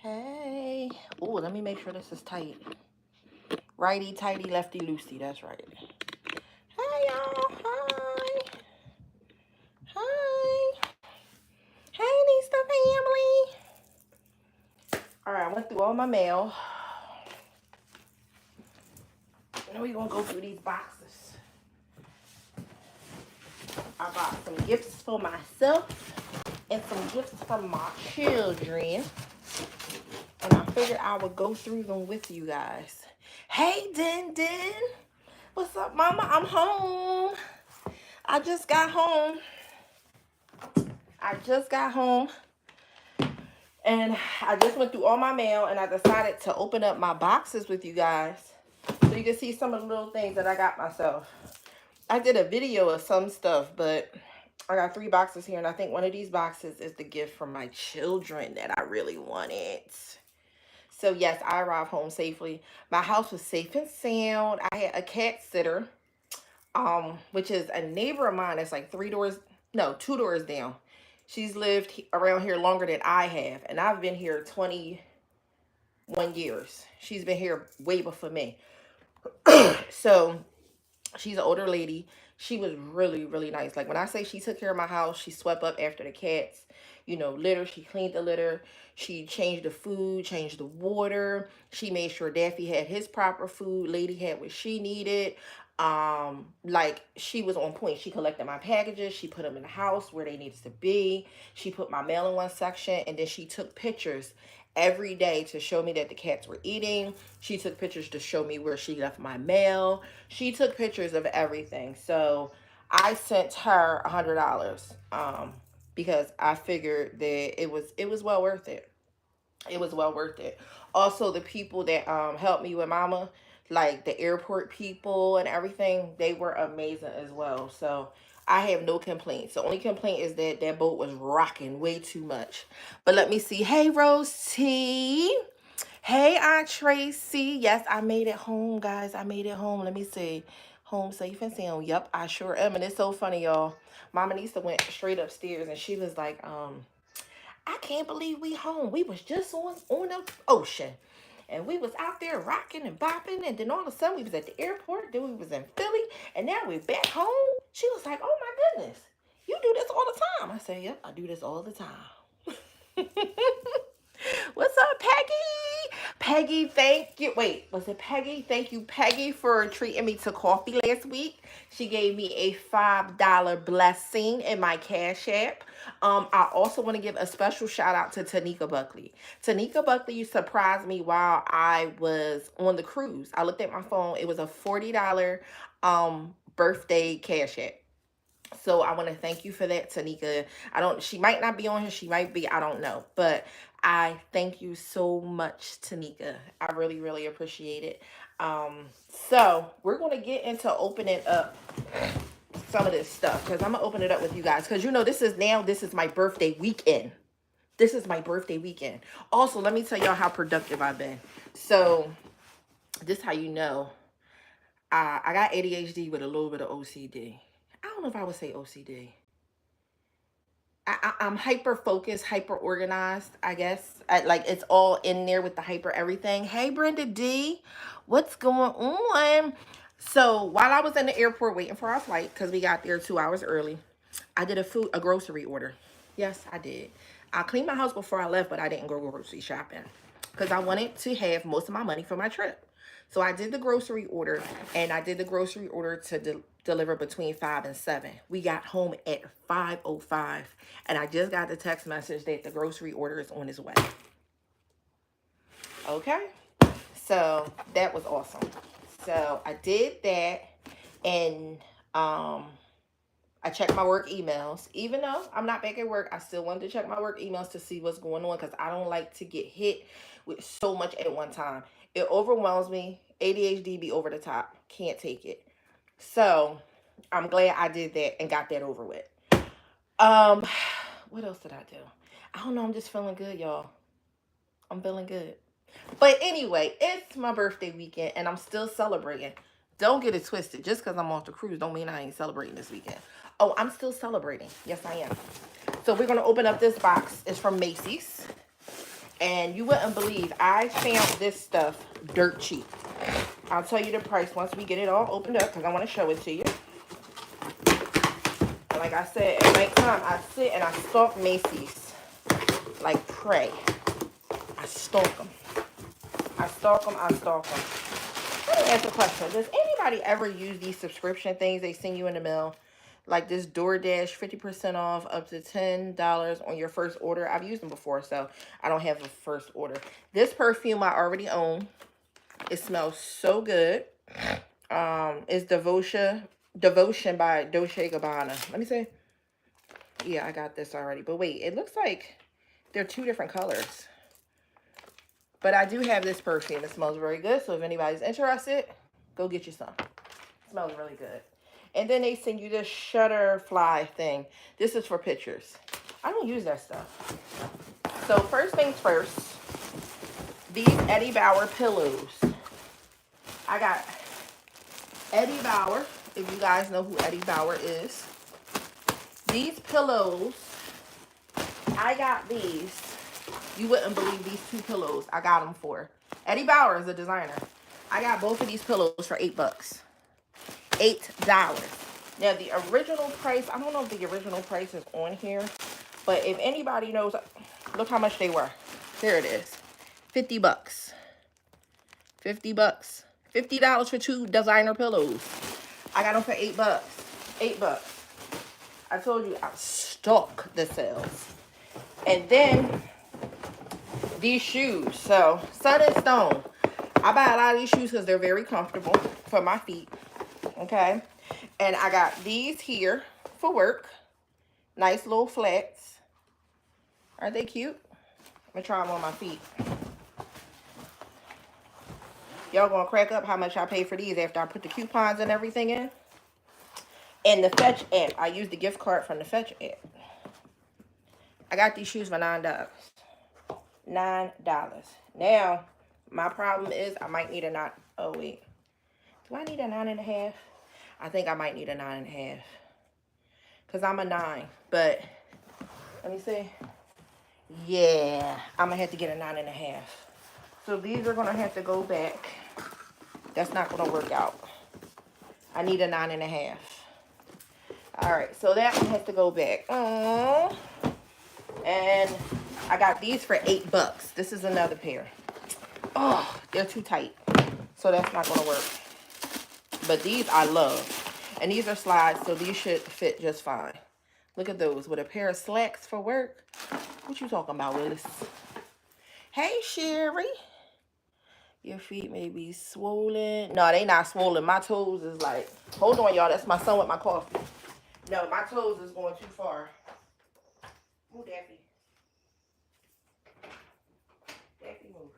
Hey. Oh, let me make sure this is tight. Righty, tighty, lefty, loosey. That's right. Hey, y'all. Hi. Hi. Hey, Nista family. All right, I went through all my mail. Now we're going to go through these boxes. I bought some gifts for myself and some gifts for my children. And I figured I would go through them with you guys. Hey, Din Din. What's up, Mama? I'm home. I just got home. And I just went through all my mail and I decided to open up my boxes with you guys so you can see some of the little things that I got myself. I did a video of some stuff, but I got 3 boxes here, and I think one of these boxes is the gift from my children that I really wanted. So yes, I arrived home safely. My house was safe and sound. I had a cat sitter, which is a neighbor of mine that's like 2 doors down. She's lived around here longer than I have, and I've been here 21 years. She's been here way before me. So she's an older lady. She was really, really nice. Like when I say she took care of my house, she swept up after the cats, litter. She cleaned the litter. She changed the food, changed the water. She made sure Daffy had his proper food. Lady had what she needed. Like she was on point. She collected my packages. She put them in the house where they needed to be. She put my mail in one section, and then she took pictures every day to show me that the cats were eating. She took pictures to show me where she left my mail. She took pictures of everything. So I sent her $100 because I figured that it was well worth it. It was well worth it. Also, the people that helped me with Mama, like the airport people and everything, they were amazing as well. So I have no complaints. The only complaint is that that boat was rocking way too much. But let me see. Hey, Rose T. Hey, Aunt Tracy. Yes, I made it home, guys. I made it home. Let me see. Home safe and sound. Yep, I sure am. And it's so funny, y'all. Mama Nista went straight upstairs and she was like, I can't believe we home. We was just on the ocean. And we was out there rocking and bopping. And then all of a sudden we was at the airport. Then we was in Philly. And now we're back home. She was like, oh my goodness. You do this all the time. I said, yep, I do this all the time. What's up, Peggy? Peggy, thank you. Wait, was it Peggy? Thank you, Peggy, for treating me to coffee last week. She gave me a $5 blessing in my Cash App. I also want to give a special shout out to Tanika Buckley. Tanika Buckley surprised me while I was on the cruise. I looked at my phone. It was a $40 birthday Cash App. So I want to thank you for that, Tanika. She might not be on here. She might be. I don't know. But I thank you so much, Tanika. I really, really appreciate it. So we're going to get into opening up some of this stuff because I'm going to open it up with you guys because, this is my birthday weekend. This is my birthday weekend. Also, let me tell y'all how productive I've been. So this is how you know I got ADHD with a little bit of OCD. I don't know if I would say OCD. I'm hyper focused, hyper organized, I guess. Like it's all in there with the hyper everything. Hey, Brenda D, what's going on? So while I was in the airport waiting for our flight, because we got there 2 hours early, I did a grocery order. Yes, I did. I cleaned my house before I left, but I didn't go grocery shopping because I wanted to have most of my money for my trip. So I did the grocery order, and I did the grocery order to deliver between 5 and 7. We got home at 5:05, and I just got the text message that the grocery order is on its way. Okay? So that was awesome. So I did that, and I checked my work emails. Even though I'm not back at work, I still wanted to check my work emails to see what's going on because I don't like to get hit with so much at one time. It overwhelms me. ADHD be over the top. Can't take it. So I'm glad I did that and got that over with. What else did I do? I don't know. I'm just feeling good, y'all. I'm feeling good. But anyway, it's my birthday weekend and I'm still celebrating. Don't get it twisted. Just because I'm off the cruise don't mean I ain't celebrating this weekend. Oh, I'm still celebrating. Yes, I am. So we're going to open up this box. It's from Macy's. And you wouldn't believe, I found this stuff dirt cheap. I'll tell you the price once we get it all opened up because I want to show it to you. And like I said, at nighttime, I sit and I stalk Macy's like prey. I stalk them. I stalk them. I stalk them. Let me ask a question. Does anybody ever use these subscription things they send you in the mail? Like this DoorDash 50% off up to $10 on your first order. I've used them before, so I don't have a first order. This perfume I already own. It smells so good. It's Devotion by Dolce & Gabbana. Let me see. Yeah, I got this already. But wait, it looks like they're two different colors. But I do have this perfume. It smells very good. So if anybody's interested, go get you some. It smells really good. And then they send you this Shutterfly thing. This is for pictures. I don't use that stuff. So first things first, these Eddie Bauer pillows. I got Eddie Bauer, if you guys know who Eddie Bauer is. These pillows, I got these. You wouldn't believe these two pillows I got them for. Eddie Bauer is a designer. I got both of these pillows for $8. $8. Now, the original price, I don't know if the original price is on here, but if anybody knows, look how much they were. There it is. $50. $50. $50 for two designer pillows. I got them for $8. $8. I told you I stalk the sales. And then these shoes. So, Sun and Stone. I buy a lot of these shoes because they're very comfortable for my feet. Okay. And I got these here for work. Nice little flats. Aren't they cute? I'm going to try them on my feet. Y'all gonna crack up how much I paid for these after I put the coupons and everything in. And the Fetch app. I used the gift card from the Fetch app. I got these shoes for $9. $9. Now, my problem is I might need a 9. Oh, wait. Do I need a 9.5? I think I might need a 9.5. Because I'm a 9. But, let me see. Yeah, I'm going to have to get a 9.5. So these are going to have to go back. That's not going to work out. I need a 9.5. All right, so that one has to go back. Aww. And I got these for $8. This is another pair. Oh, they're too tight. So that's not going to work. But these I love. And these are slides, so these should fit just fine. Look at those. With a pair of slacks for work. What you talking about, Willis? Hey, Sherry. Your feet may be swollen. No, they not swollen. My toes is like... Hold on, y'all. That's my son with my coffee. No, my toes is going too far. Move, Daffy. Daffy, move.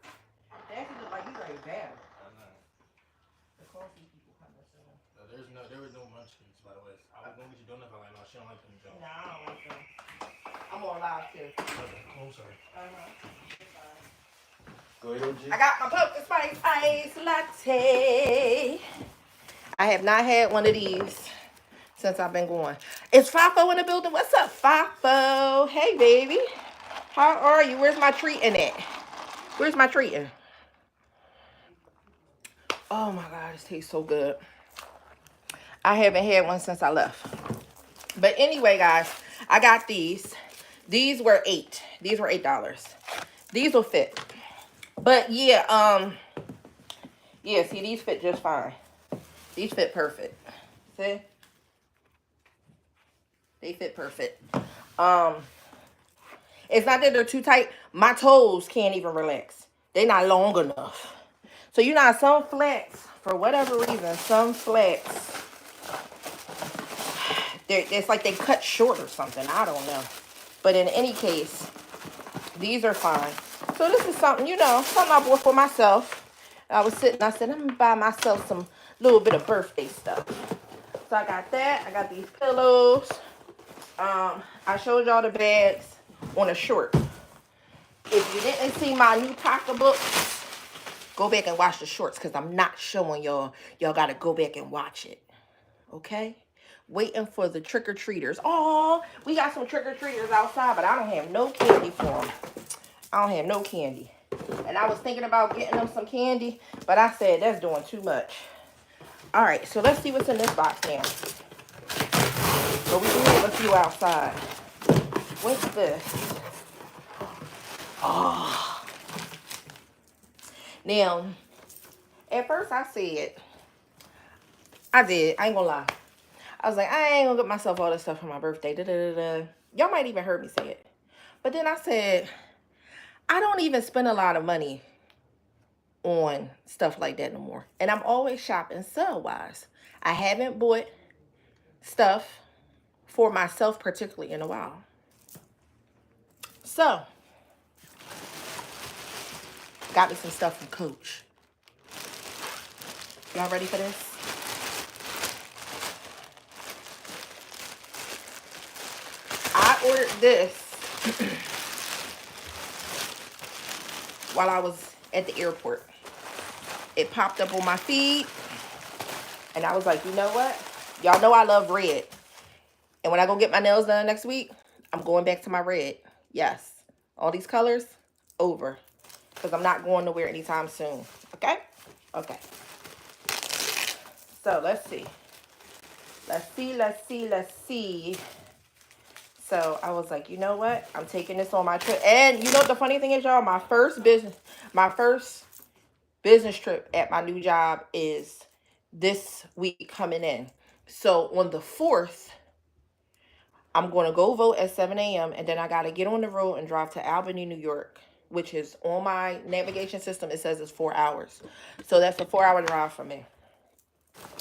Daffy look like you ready bad. I know. The coffee people coming soon. No, there was no munchkins, by the way. I was going to get you donuts, but like, no, she don't like them, Joe. No, I don't like them. I'm on live, too. Okay, oh, sorry. Go ahead, OG. I got my pumpkin spice ice latte. I have not had one of these since I've been going. Is Fafo in the building? What's up, Fafo? Hey, baby. How are you? Where's my treating at? Where's my treating? Oh, my God. This tastes so good. I haven't had one since I left. But anyway, guys, I got these. These were $8. These were $8. These will fit. But yeah, yeah, see, these fit just fine. These fit perfect. See? They fit perfect. It's not that they're too tight. My toes can't even relax. They're not long enough. So you know, some flats, for whatever reason, some flats, it's like they cut short or something. I don't know. But in any case, these are fine. So this is something, you know, something I bought for myself. I was sitting, I said, I'm going to buy myself some little bit of birthday stuff. So I got that. I got these pillows. I showed y'all the bags on a short. If you didn't see my new pocketbooks, go back and watch the shorts because I'm not showing y'all. Y'all got to go back and watch it. Okay? Waiting for the trick-or-treaters. Oh, we got some trick-or-treaters outside, but I don't have no candy for them. I don't have no candy. And I was thinking about getting them some candy, but I said that's doing too much. All right, so let's see what's in this box now. So we do have a few outside. What's this? Oh. Now, at first I said, I ain't gonna lie. I was like, I ain't gonna get myself all this stuff for my birthday. Y'all might even heard me say it. But then I said, I don't even spend a lot of money on stuff like that no more. And I'm always shopping sale-wise. I haven't bought stuff for myself particularly in a while. So, got me some stuff from Coach. Y'all ready for this? I ordered this while I was at the airport. It popped up on my feed, and I was like, you know what? Y'all know I love red. And when I go get my nails done next week, I'm going back to my red. Yes. All these colors, over. Because I'm not going nowhere anytime soon. Okay? Okay. So, let's see. Let's see. So, I was like, you know what? I'm taking this on my trip. And you know what the funny thing is, y'all? My first business trip at my new job is this week coming in. So, on the 4th, I'm going to go vote at 7 a.m. and then I got to get on the road and drive to Albany, New York, which is on my navigation system. It says it's 4 hours. So that's a 4-hour drive for me.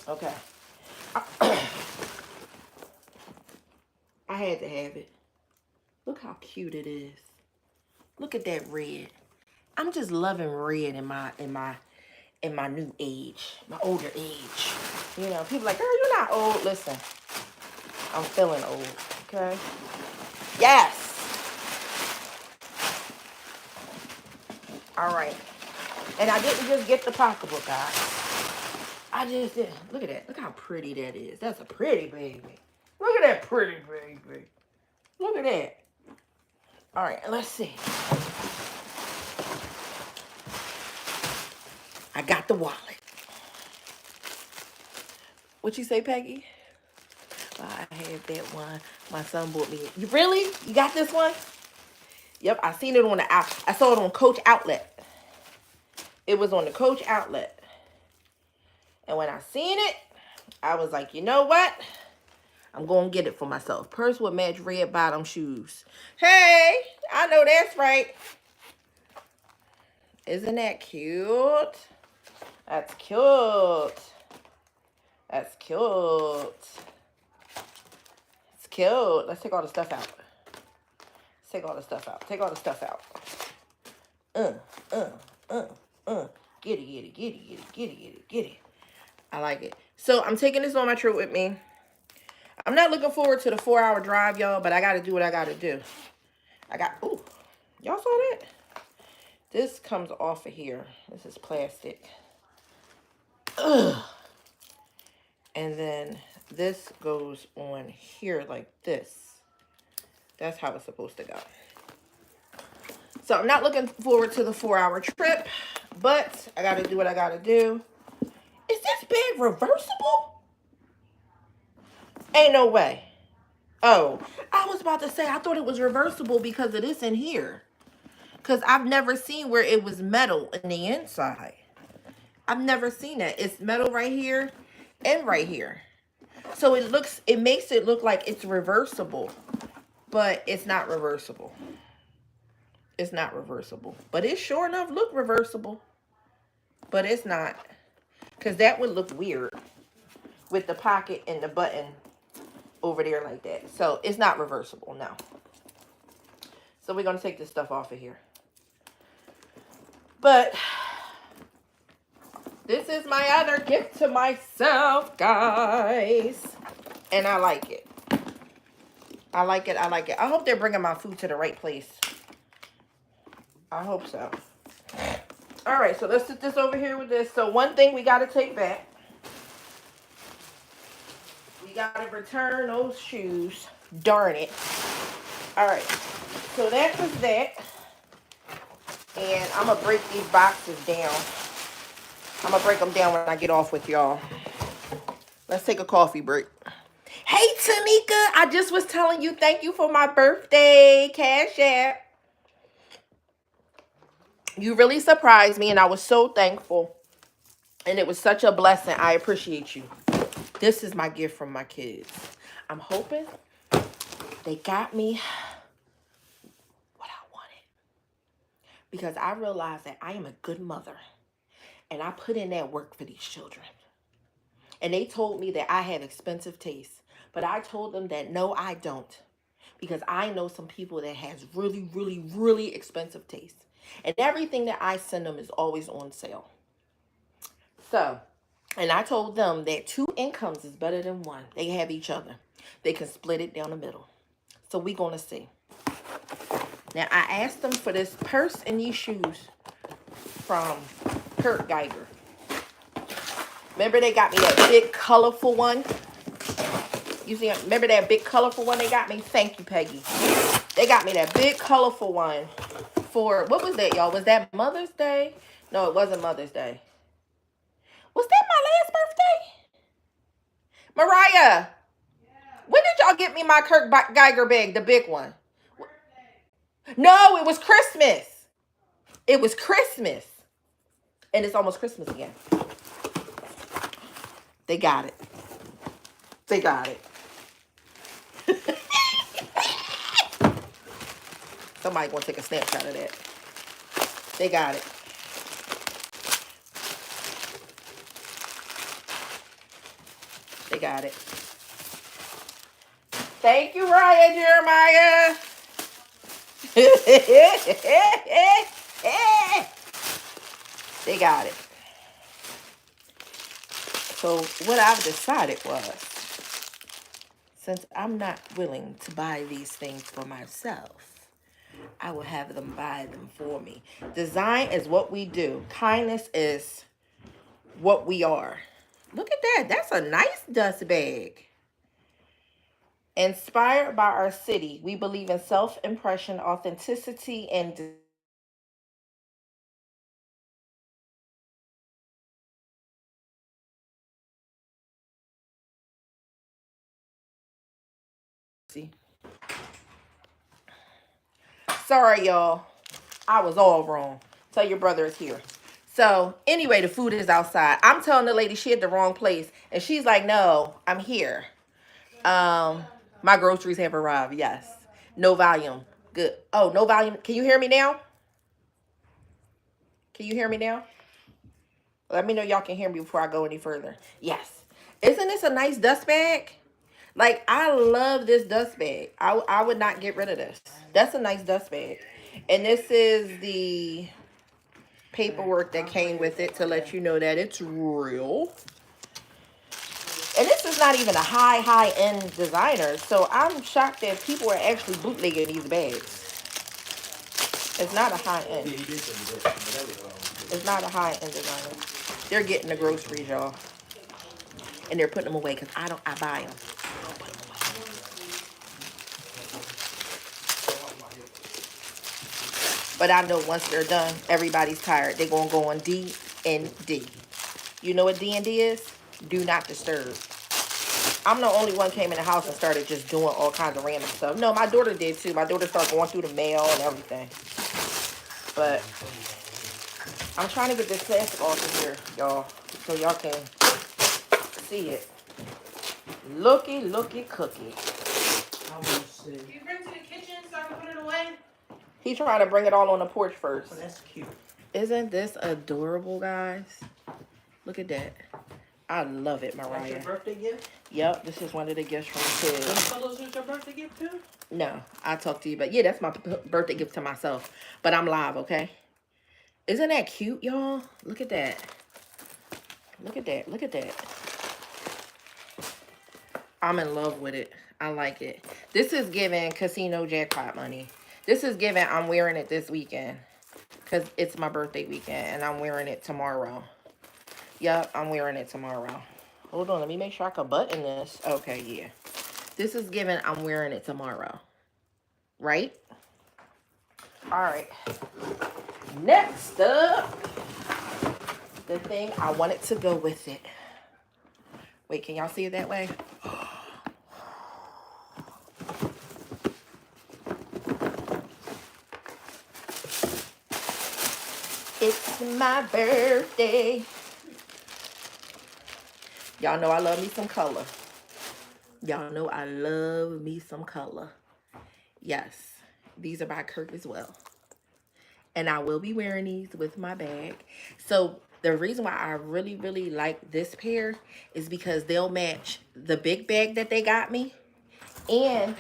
Okay. I had to have it. Look how cute it is. Look at that red. I'm just loving red in my new age, my older age. You know, people like, girl, you're not old. Listen, I'm feeling old. Okay. Yes. All right. And I didn't just get the pocketbook, guys. I just did. Look at that. Look how pretty that is. That's a pretty baby. Look at that pretty baby. Look at that. All right. Let's see. I got the wallet. What you say, Peggy? I have that one. My son bought me. You really? You got this one? Yep, I seen it on the out. I saw it on Coach Outlet. It was on the Coach Outlet. And when I seen it, I was like, you know what? I'm going to get it for myself. Purse with match red bottom shoes. Hey, I know that's right. Isn't that cute? That's cute. That's cute. It's cute. Let's take all the stuff out. Let's take all the stuff out. Take all the stuff out. Get it. I like it. So I'm taking this on my trip with me. I'm not looking forward to the 4-hour drive, y'all, but I got to do what I got to do. Ooh, y'all saw that? This comes off of here. This is plastic. Ugh. And then this goes on here like this. That's how it's supposed to go. So I'm not looking forward to the 4-hour trip, but I got to do what I got to do. Is this bag reversible? Ain't no way. Oh, I was about to say, I thought it was reversible because of this in here. Because I've never seen where it was metal in the inside. I've never seen that. It's metal right here and right here. So it makes it look like it's reversible. But it's not reversible. It's not reversible. But it sure enough look reversible. But it's not. Because that would look weird with the pocket and the button over there like that. So it's not reversible, no. So we're going to take this stuff off of here. But this is my other gift to myself, guys. And I like it. I like it. I hope they're bringing my food to the right place. I hope so. All right, so let's sit this over here with this. So one thing we got to take back. We got to return those shoes. Darn it. All right, so that was that. And I'm going to break these boxes down. I'm going to break them down when I get off with y'all. Let's take a coffee break. Hey, Tanika, I just was telling you thank you for my birthday. Cash App. You really surprised me, and I was so thankful. And it was such a blessing. I appreciate you. This is my gift from my kids. I'm hoping they got me what I wanted. Because I realized that I am a good mother. And I put in that work for these children. And they told me that I have expensive taste. But I told them that no, I don't. Because I know some people that has really, really, really expensive taste. And everything that I send them is always on sale. So, and I told them that 2 incomes is better than 1. They have each other. They can split it down the middle. So we going to see. Now, I asked them for this purse and these shoes from Kurt Geiger. Remember they got me that big colorful one? You see, remember that big colorful one they got me? Thank you, Peggy. They got me that big colorful one for, what was that, y'all? Was that Mother's Day? No, it wasn't Mother's Day. Was that my last birthday? Mariah, when did y'all get me my Kurt Geiger bag, the big one? No, it was Christmas. It was Christmas. And it's almost Christmas again. They got it. They got it. Somebody gonna take a snapshot of that. They got it. They got it. Thank you, Raya Jeremiah. They got it. So what I've decided was, since I'm not willing to buy these things for myself, I will have them buy them for me. Design is what we do. Kindness is what we are. Look at that. That's a nice dust bag. Inspired by our city, we believe in self-impression, authenticity, and sorry, y'all. I was all wrong. Tell your brother it's here. So, anyway, the food is outside. I'm telling the lady she at the wrong place. And she's like, no, I'm here. My groceries have arrived. Yes. No volume. Good. Oh, no volume. Can you hear me now? Can you hear me now? Let me know y'all can hear me before I go any further. Yes. Isn't this a nice dust bag? Like, I love this dust bag. I would not get rid of this. That's a nice dust bag. And this is the paperwork that came with it to let you know that it's real. And this is not even a high-end designer. So I'm shocked that people are actually bootlegging these bags. It's not a high-end. It's not a high-end designer. They're getting the groceries, y'all. And they're putting them away because I buy them. But I know once they're done, everybody's tired. They're going to go on D&D. You know what D&D is? Do not disturb. I'm the only one came in the house and started just doing all kinds of random stuff. No, my daughter did too. My daughter started going through the mail and everything. But I'm trying to get this plastic off of here, y'all, so y'all can see it. Looky, cookie. You bring it to the kitchen so I can put it away? He's trying to bring it all on the porch first. Oh, that's cute. Isn't this adorable, guys? Look at that. I love it, Mariah. That's your birthday gift? Yep, this is one of the gifts from the kids. So those are your birthday gift too? No, I'll talk to you. But yeah, that's my birthday gift to myself. But I'm live, okay? Isn't that cute, y'all? Look at that. Look at that. Look at that. I'm in love with it. I like it. This is giving casino jackpot money. This is giving I'm wearing it this weekend. Because it's my birthday weekend. And I'm wearing it tomorrow. Yep, I'm wearing it tomorrow. Hold on. Let me make sure I can button this. Okay, yeah. This is giving I'm wearing it tomorrow. Right? All right. Next up, the thing I wanted to go with it. Wait, can y'all see it that way? It's my birthday. Y'all know I love me some color. Y'all know I love me some color. Yes, these are by Kirk as well. And I will be wearing these with my bag. So the reason why I really, really like this pair is because they'll match the big bag that they got me. And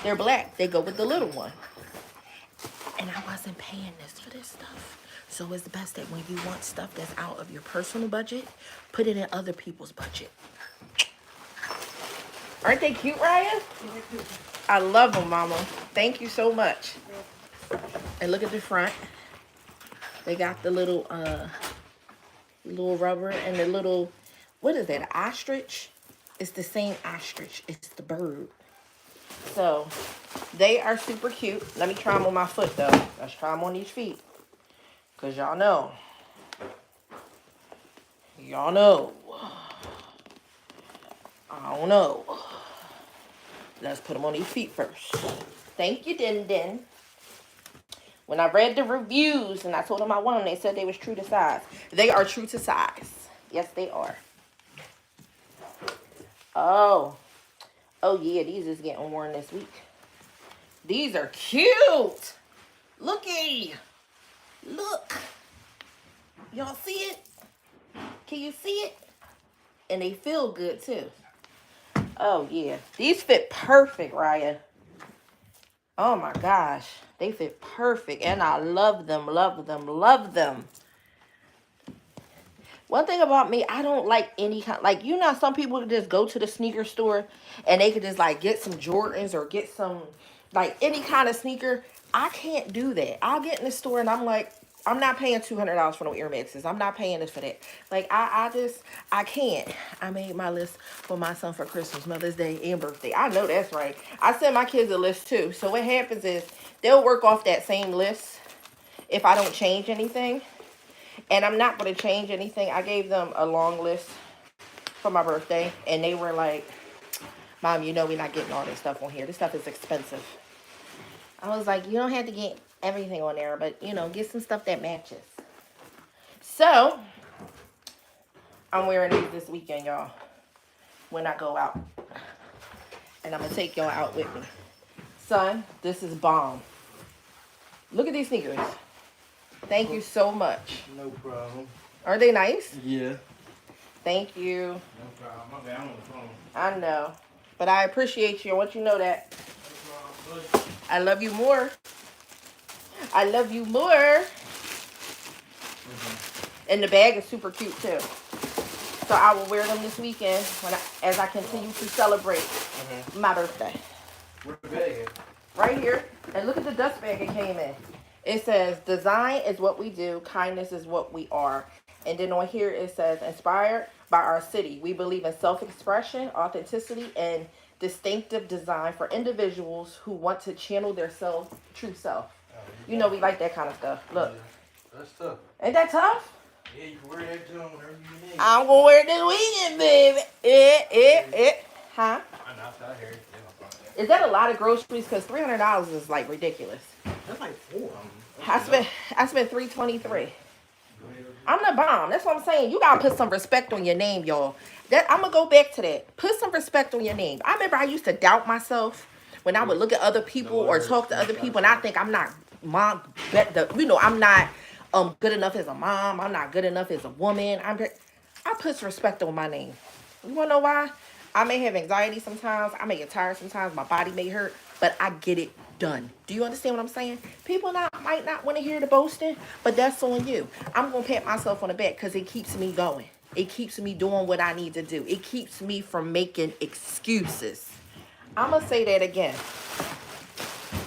they're black. They go with the little one. And I wasn't paying this for this stuff. So it's best that when you want stuff that's out of your personal budget, put it in other people's budget. Aren't they cute, Raya? I love them, Mama. Thank you so much. And look at the front. They got the little rubber and the little, what is that, an ostrich? It's the same ostrich. It's the bird. So they are super cute. Let me try them on my foot, though. Let's try them on these feet. Because y'all know. Y'all know. I don't know. Let's put them on these feet first. Thank you, Din Din. When I read the reviews and I told them I want them, they said they was true to size. They are true to size. Yes, they are. Oh. Oh, yeah, these is getting worn this week. These are cute. Looky. Look. Y'all see it? Can you see it? And they feel good, too. Oh, yeah. These fit perfect, Raya. Oh, my gosh. They fit perfect. And I love them, love them, love them. One thing about me, I don't like any kind, like, you know, some people just go to the sneaker store and they could just, like, get some Jordans or get some, like, any kind of sneaker. I can't do that. I'll get in the store and I'm like, I'm not paying $200 for no Air Maxes. I'm not paying this for that. Like, I can't. I made my list for my son for Christmas, Mother's Day, and birthday. I know that's right. I send my kids a list, too. So what happens is they'll work off that same list if I don't change anything. And I'm not going to change anything. I gave them a long list for my birthday. And they were like, Mom, you know we're not getting all this stuff on here. This stuff is expensive. I was like, you don't have to get everything on there. But, you know, get some stuff that matches. So, I'm wearing these this weekend, y'all. When I go out. And I'm going to take y'all out with me. Son, this is bomb. Look at these sneakers. Thank you so much. No problem. Are they nice? Yeah. Thank you. No problem. My bad, I'm on the phone. I know. But I appreciate you. I want you to know that. No problem. I love you more. I love you more. And the bag is super cute too. So I will wear them this weekend as I continue to celebrate my birthday. Where's the bag at? Right here. And look at the dust bag it came in. It says, design is what we do. Kindness is what we are. And then on here it says, inspired by our city. We believe in self-expression, authenticity, and distinctive design for individuals who want to channel their true self. You know we like that kind of stuff. Look. Yeah. That's tough. Ain't that tough? Yeah, you can wear that joint whenever you need. I'm going to wear it this weekend, baby. Huh? I know, I hear it. Is that a lot of groceries? Because $300 is like ridiculous. That's like $4. I spent $323. I'm the bomb. That's what I'm saying. You gotta put some respect on your name, y'all. I'm gonna go back to that. Put some respect on your name. I remember I used to doubt myself when I would look at other people or talk to other people, and I think I'm not mom. I'm not good enough as a mom. I'm not good enough as a woman. I put respect on my name. You wanna know why? I may have anxiety sometimes. I may get tired sometimes. My body may hurt, but I get it done. Do you understand what I'm saying? People might not want to hear the boasting, but that's on you. I'm going to pat myself on the back because it keeps me going. It keeps me doing what I need to do. It keeps me from making excuses. I'm going to say that again.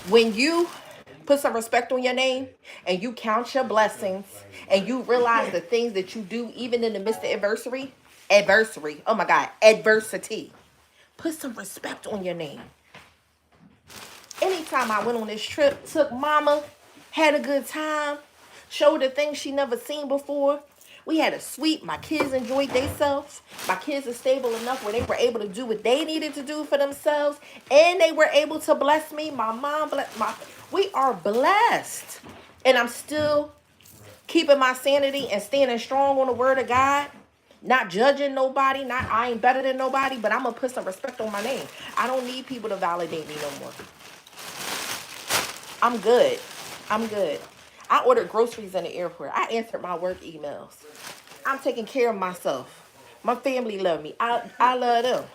When you put some respect on your name and you count your blessings and you realize the things that you do even in the midst of adversity. Oh my God, adversity. Put some respect on your name. Anytime I went on this trip, took mama, had a good time, showed her things she never seen before. We had a suite. My kids enjoyed themselves. My kids are stable enough where they were able to do what they needed to do for themselves. And they were able to bless me. My mom blessed my... We are blessed. And I'm still keeping my sanity and standing strong on the word of God. Not judging nobody. I ain't better than nobody. But I'm going to put some respect on my name. I don't need people to validate me no more. I'm good. I'm good. I ordered groceries in the airport. I answered my work emails. I'm taking care of myself. My family love me. I love them.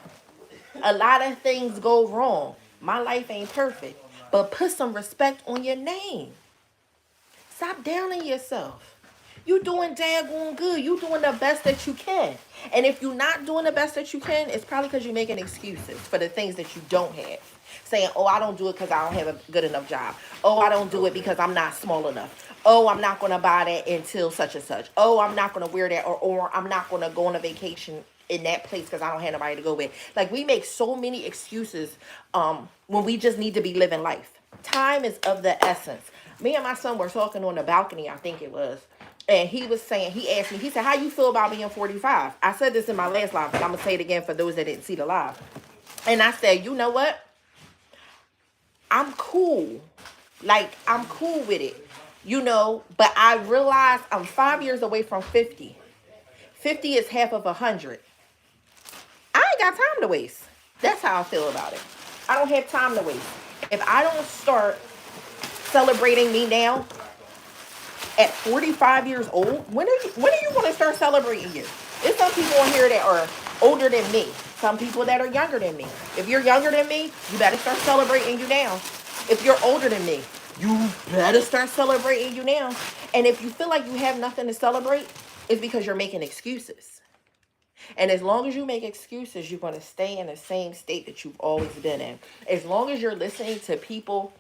A lot of things go wrong. My life ain't perfect. But put some respect on your name. Stop downing yourself. You doing daggone good. You doing the best that you can. And if you're not doing the best that you can, it's probably because you're making excuses for the things that you don't have. Saying, oh, I don't do it because I don't have a good enough job. Oh, I don't do it because I'm not small enough. Oh, I'm not going to buy that until such and such. Oh, I'm not going to wear that. Or I'm not going to go on a vacation in that place because I don't have nobody to go with. Like, we make so many excuses when we just need to be living life. Time is of the essence. Me and my son were talking on the balcony, I think it was. And he was saying, he asked me, he said, how you feel about being 45? I said this in my last live, but I'm going to say it again for those that didn't see the live. And I said, you know what? I'm cool. Like, I'm cool with it. You know, but I realize I'm 5 years away from 50. 50 is half of 100. I ain't got time to waste. That's how I feel about it. I don't have time to waste. If I don't start celebrating me now at 45 years old, when are you going to start celebrating you? There's some people on here that are older than me. Some people that are younger than me. If you're younger than me, you better start celebrating you now. If you're older than me, you better start celebrating you now. And if you feel like you have nothing to celebrate, it's because you're making excuses. And as long as you make excuses, you're going to stay in the same state that you've always been in. As long as you're listening to people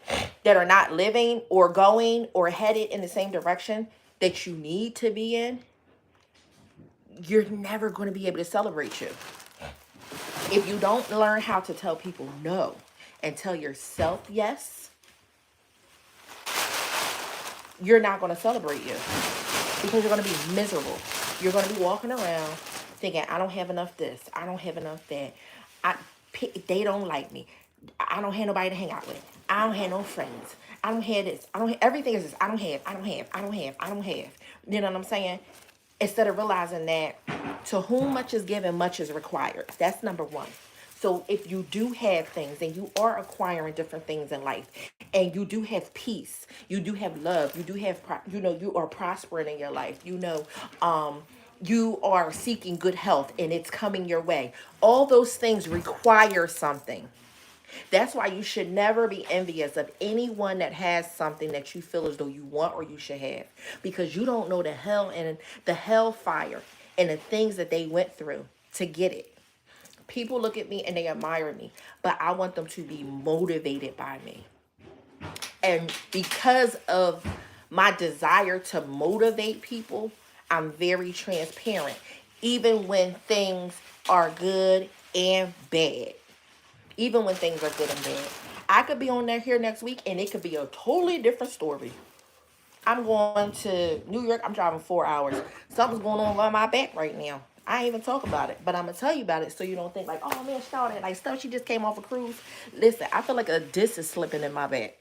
that are not living or going or headed in the same direction that you need to be in, you're never going to be able to celebrate you. If you don't learn how to tell people no and tell yourself yes, you're not going to celebrate you because you're going to be miserable. You're going to be walking around thinking, I don't have enough this. I don't have enough that. They don't like me. I don't have nobody to hang out with. I don't have no friends. I don't have this. Everything is this. I don't have. You know what I'm saying? Instead of realizing that to whom much is given, much is required. That's number one. So if you do have things and you are acquiring different things in life and you do have peace, you do have love, you do have, you are prospering in your life, you are seeking good health and it's coming your way. All those things require something. That's why you should never be envious of anyone that has something that you feel as though you want or you should have, because you don't know the hell and the hellfire and the things that they went through to get it. People look at me and they admire me, but I want them to be motivated by me. And because of my desire to motivate people, I'm very transparent, even when things are good and bad. Even when things are good and bad. I could be on there here next week and it could be a totally different story. I'm going to New York. I'm driving 4 hours. Something's going on my back right now. I ain't even talk about it, but I'm going to tell you about it so you don't think like, oh man, Charlotte, like stuff she just came off a cruise. Listen, I feel like a disc is slipping in my back.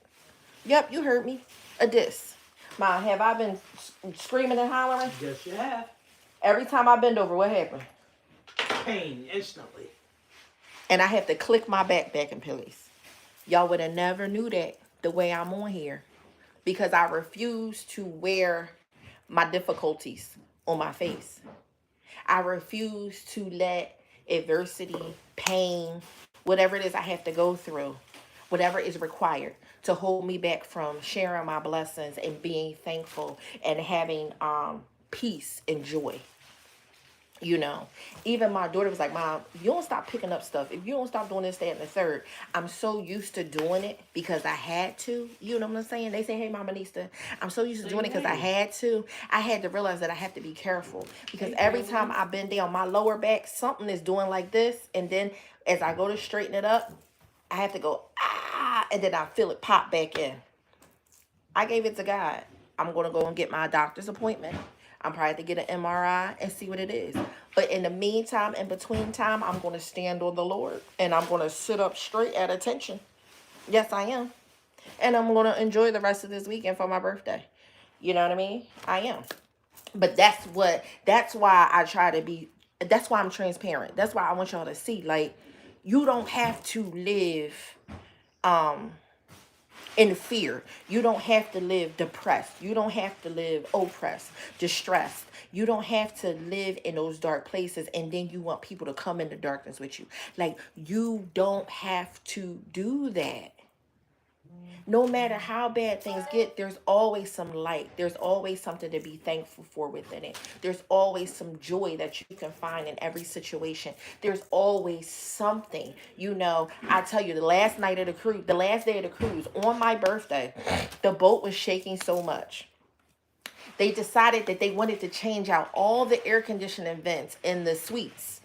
Yep, you heard me. A disc. Ma, have I been screaming and hollering? Yes, you have. Every time I bend over, what happened? Pain instantly. And I have to click my back in place. Y'all would have never knew that the way I'm on here, because I refuse to wear my difficulties on my face. I refuse to let adversity, pain, whatever it is I have to go through, whatever is required to hold me back from sharing my blessings and being thankful and having peace and joy. You know, even my daughter was like, Mom, if you don't stop picking up stuff, if you don't stop doing this, that, and the third, I'm so used to doing it because I had to. You know what I'm saying? They say, hey, Mama Nista, I'm so used to doing it because I had to. I had to realize that I have to be careful because every time I bend down, my lower back, something is doing like this. And then as I go to straighten it up, I have to go, and then I feel it pop back in. I gave it to God. I'm going to go and get my doctor's appointment. I'm probably to get an MRI and see what it is. But in the meantime, in between time, I'm going to stand on the Lord. And I'm going to sit up straight at attention. Yes, I am. And I'm going to enjoy the rest of this weekend for my birthday. You know what I mean? I am. But that's why I try to be, that's why I'm transparent. That's why I want y'all to see, like, you don't have to live in fear. You don't have to live depressed. You don't have to live oppressed, distressed. You don't have to live in those dark places and then you want people to come into darkness with you. Like, you don't have to do that. No matter how bad things get, there's always some light. There's always something to be thankful for within it. There's always some joy that you can find in every situation. There's always something. You know, I tell you, the last day of the cruise, on my birthday, the boat was shaking so much. They decided that they wanted to change out all the air conditioning vents in the suites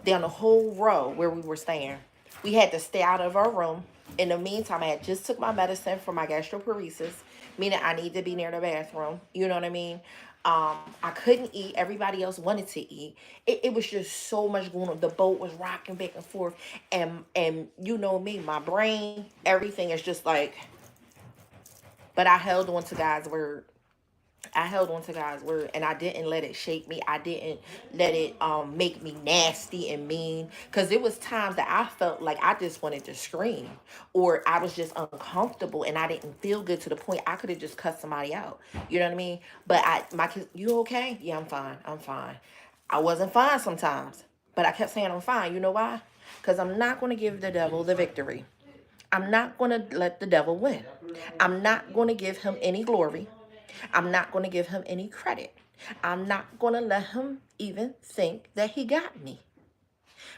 down the whole row where we were staying. We had to stay out of our room. In the meantime, I had just took my medicine for my gastroparesis, meaning I need to be near the bathroom. You know what I mean? I couldn't eat. Everybody else wanted to eat. It was just so much going on. The boat was rocking back and forth. And you know me, my brain, everything is just like, but I held on to God's word. I held on to God's word and I didn't let it shake me. I didn't let it make me nasty and mean. Because there was times that I felt like I just wanted to scream. Or I was just uncomfortable and I didn't feel good to the point I could have just cussed somebody out. You know what I mean? But my kids, you okay? Yeah, I'm fine. I'm fine. I wasn't fine sometimes. But I kept saying I'm fine. You know why? Because I'm not going to give the devil the victory. I'm not going to let the devil win. I'm not going to give him any glory. I'm not going to give him any credit. I'm not going to let him even think that he got me.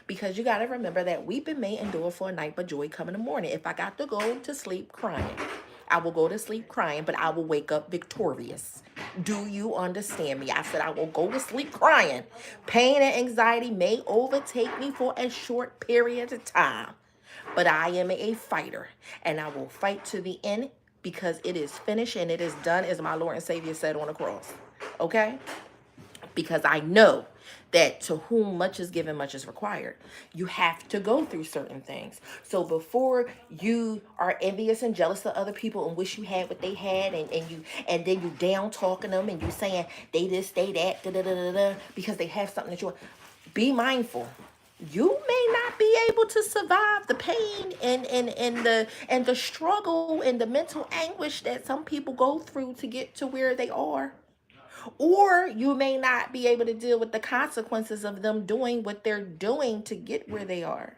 Because you got to remember that weeping may endure for a night, but joy come in the morning. If I got to go to sleep crying, I will go to sleep crying, but I will wake up victorious. Do you understand me? I said I will go to sleep crying. Pain and anxiety may overtake me for a short period of time, but I am a fighter, and I will fight to the end because it is finished and it is done, as my Lord and Savior said on the cross. Okay? Because I know that to whom much is given, much is required. You have to go through certain things. So before you are envious and jealous of other people and wish you had what they had, and then you down talking them and you saying they this, they that, da da da da da, because they have something that you want. Be mindful. You may not be able to survive the pain and the struggle and the mental anguish that some people go through to get to where they are. Or you may not be able to deal with the consequences of them doing what they're doing to get where they are.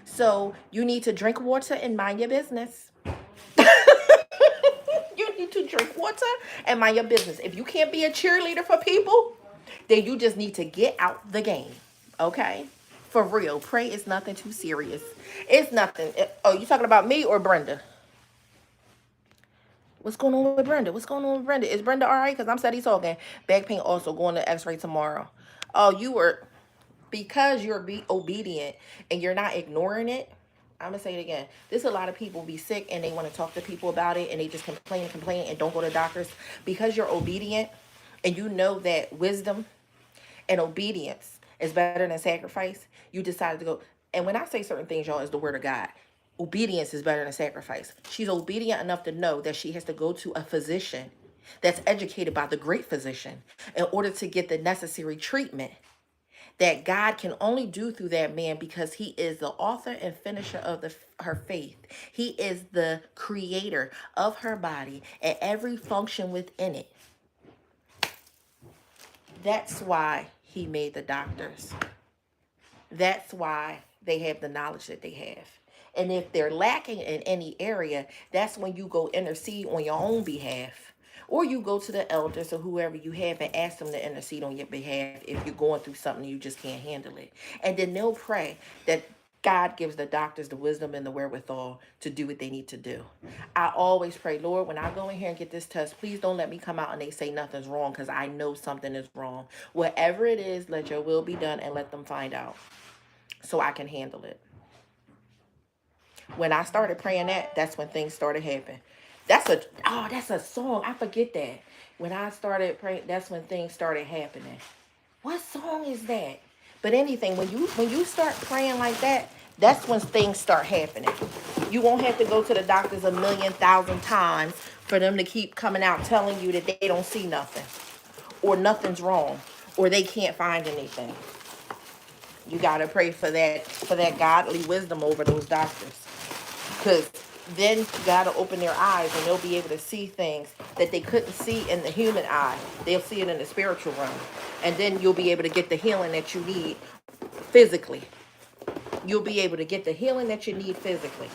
So you need to drink water and mind your business. You need to drink water and mind your business. If you can't be a cheerleader for people, then you just need to get out the game. Okay? For real. Pray is nothing too serious. It's nothing. Oh, you talking about me or Brenda? What's going on with Brenda? What's going on with Brenda? Is Brenda all right? Because I'm steady talking. Back pain also going to x-ray tomorrow. Oh, you were, because you're obedient and you're not ignoring it. I'm going to say it again. There's a lot of people be sick and they want to talk to people about it and they just complain and don't go to doctors. Because you're obedient and you know that wisdom and obedience is better than sacrifice, you decided to go. And when I say certain things, y'all, is the word of God. Obedience is better than sacrifice. She's obedient enough to know that she has to go to a physician that's educated by the great physician in order to get the necessary treatment that God can only do through that man, because he is the author and finisher of her faith. He is the creator of her body and every function within it. That's why he made the doctors. That's why they have the knowledge that they have. And if they're lacking in any area, that's when you go intercede on your own behalf. Or you go to the elders or whoever you have and ask them to intercede on your behalf if you're going through something you just can't handle it. And then they'll pray that God gives the doctors the wisdom and the wherewithal to do what they need to do. I always pray, Lord, when I go in here and get this test, please don't let me come out and they say nothing's wrong, because I know something is wrong. Whatever it is, let your will be done and let them find out so I can handle it. When I started praying that's when things started happening. That's a song. I forget that. When I started praying, that's when things started happening. What song is that? But anything, when you start praying like that, that's when things start happening. You won't have to go to the doctors a million thousand times for them to keep coming out telling you that they don't see nothing or nothing's wrong or they can't find anything. You gotta pray for that godly wisdom over those doctors. Because then God will open their eyes and they'll be able to see things that they couldn't see in the human eye. They'll see it in the spiritual realm. And then you'll be able to get the healing that you need physically. You'll be able to get the healing that you need physically.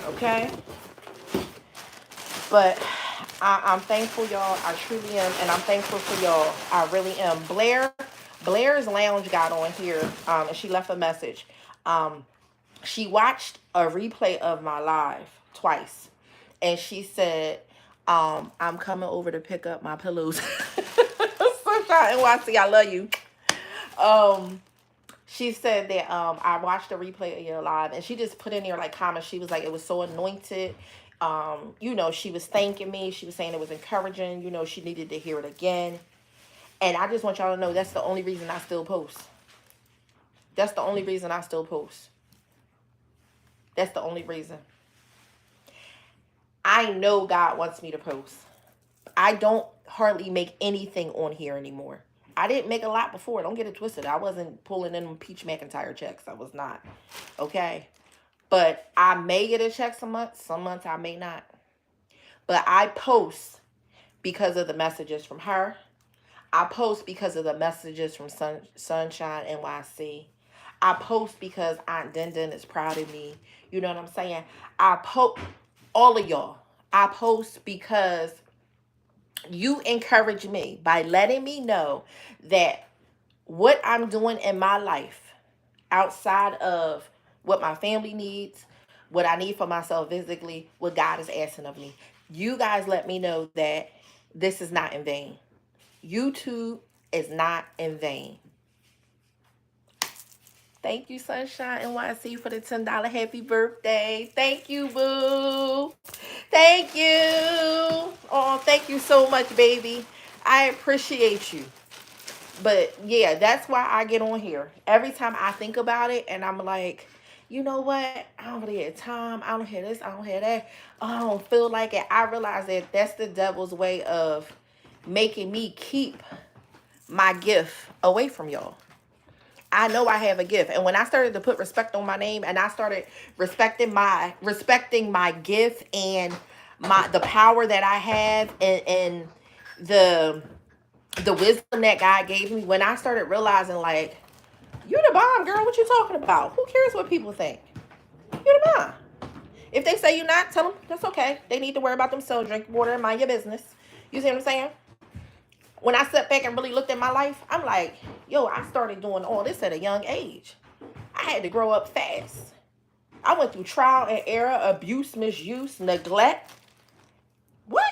Okay? But I'm thankful, y'all. I truly am. And I'm thankful for y'all. I really am. Blair's Lounge got on here and she left a message. She watched a replay of my live twice. And she said, I'm coming over to pick up my pillows. Sunshine NYC, I love you. She said that I watched the replay of your live, and she just put in there like comments. She was like, it was so anointed. She was thanking me. She was saying it was encouraging. She needed to hear it again. And I just want y'all to know that's the only reason I still post. That's the only reason I still post. That's the only reason. I know God wants me to post. I don't hardly make anything on here anymore. I didn't make a lot before. Don't get it twisted. I wasn't pulling in them Peach McIntyre checks. I was not. Okay? But I may get a check some months. Some months I may not. But I post because of the messages from her. I post because of the messages from Sunshine NYC. I post because Aunt Dindin is proud of me. You know what I'm saying? I post, all of y'all. I post because you encourage me by letting me know that what I'm doing in my life outside of what my family needs, what I need for myself physically, what God is asking of me. You guys let me know that this is not in vain. YouTube is not in vain. Thank you, Sunshine NYC, for the $10 happy birthday. Thank you, boo. Thank you. Oh, thank you so much, baby. I appreciate you. But yeah, that's why I get on here. Every time I think about it and I'm like, you know what? I don't really have time. I don't hear this. I don't hear that. Oh, I don't feel like it. I realize that that's the devil's way of making me keep my gift away from y'all. I know I have a gift. And when I started to put respect on my name and I started respecting my gift and the power that I have and the wisdom that God gave me, when I started realizing like, you're the bomb, girl, what you talking about? Who cares what people think? You're the bomb. If they say you're not, tell them that's okay. They need to worry about themselves. Drink water and mind your business. You see what I'm saying? When I sat back and really looked at my life, I'm like, yo, I started doing all this at a young age. I had to grow up fast. I went through trial and error, abuse, misuse, neglect. What?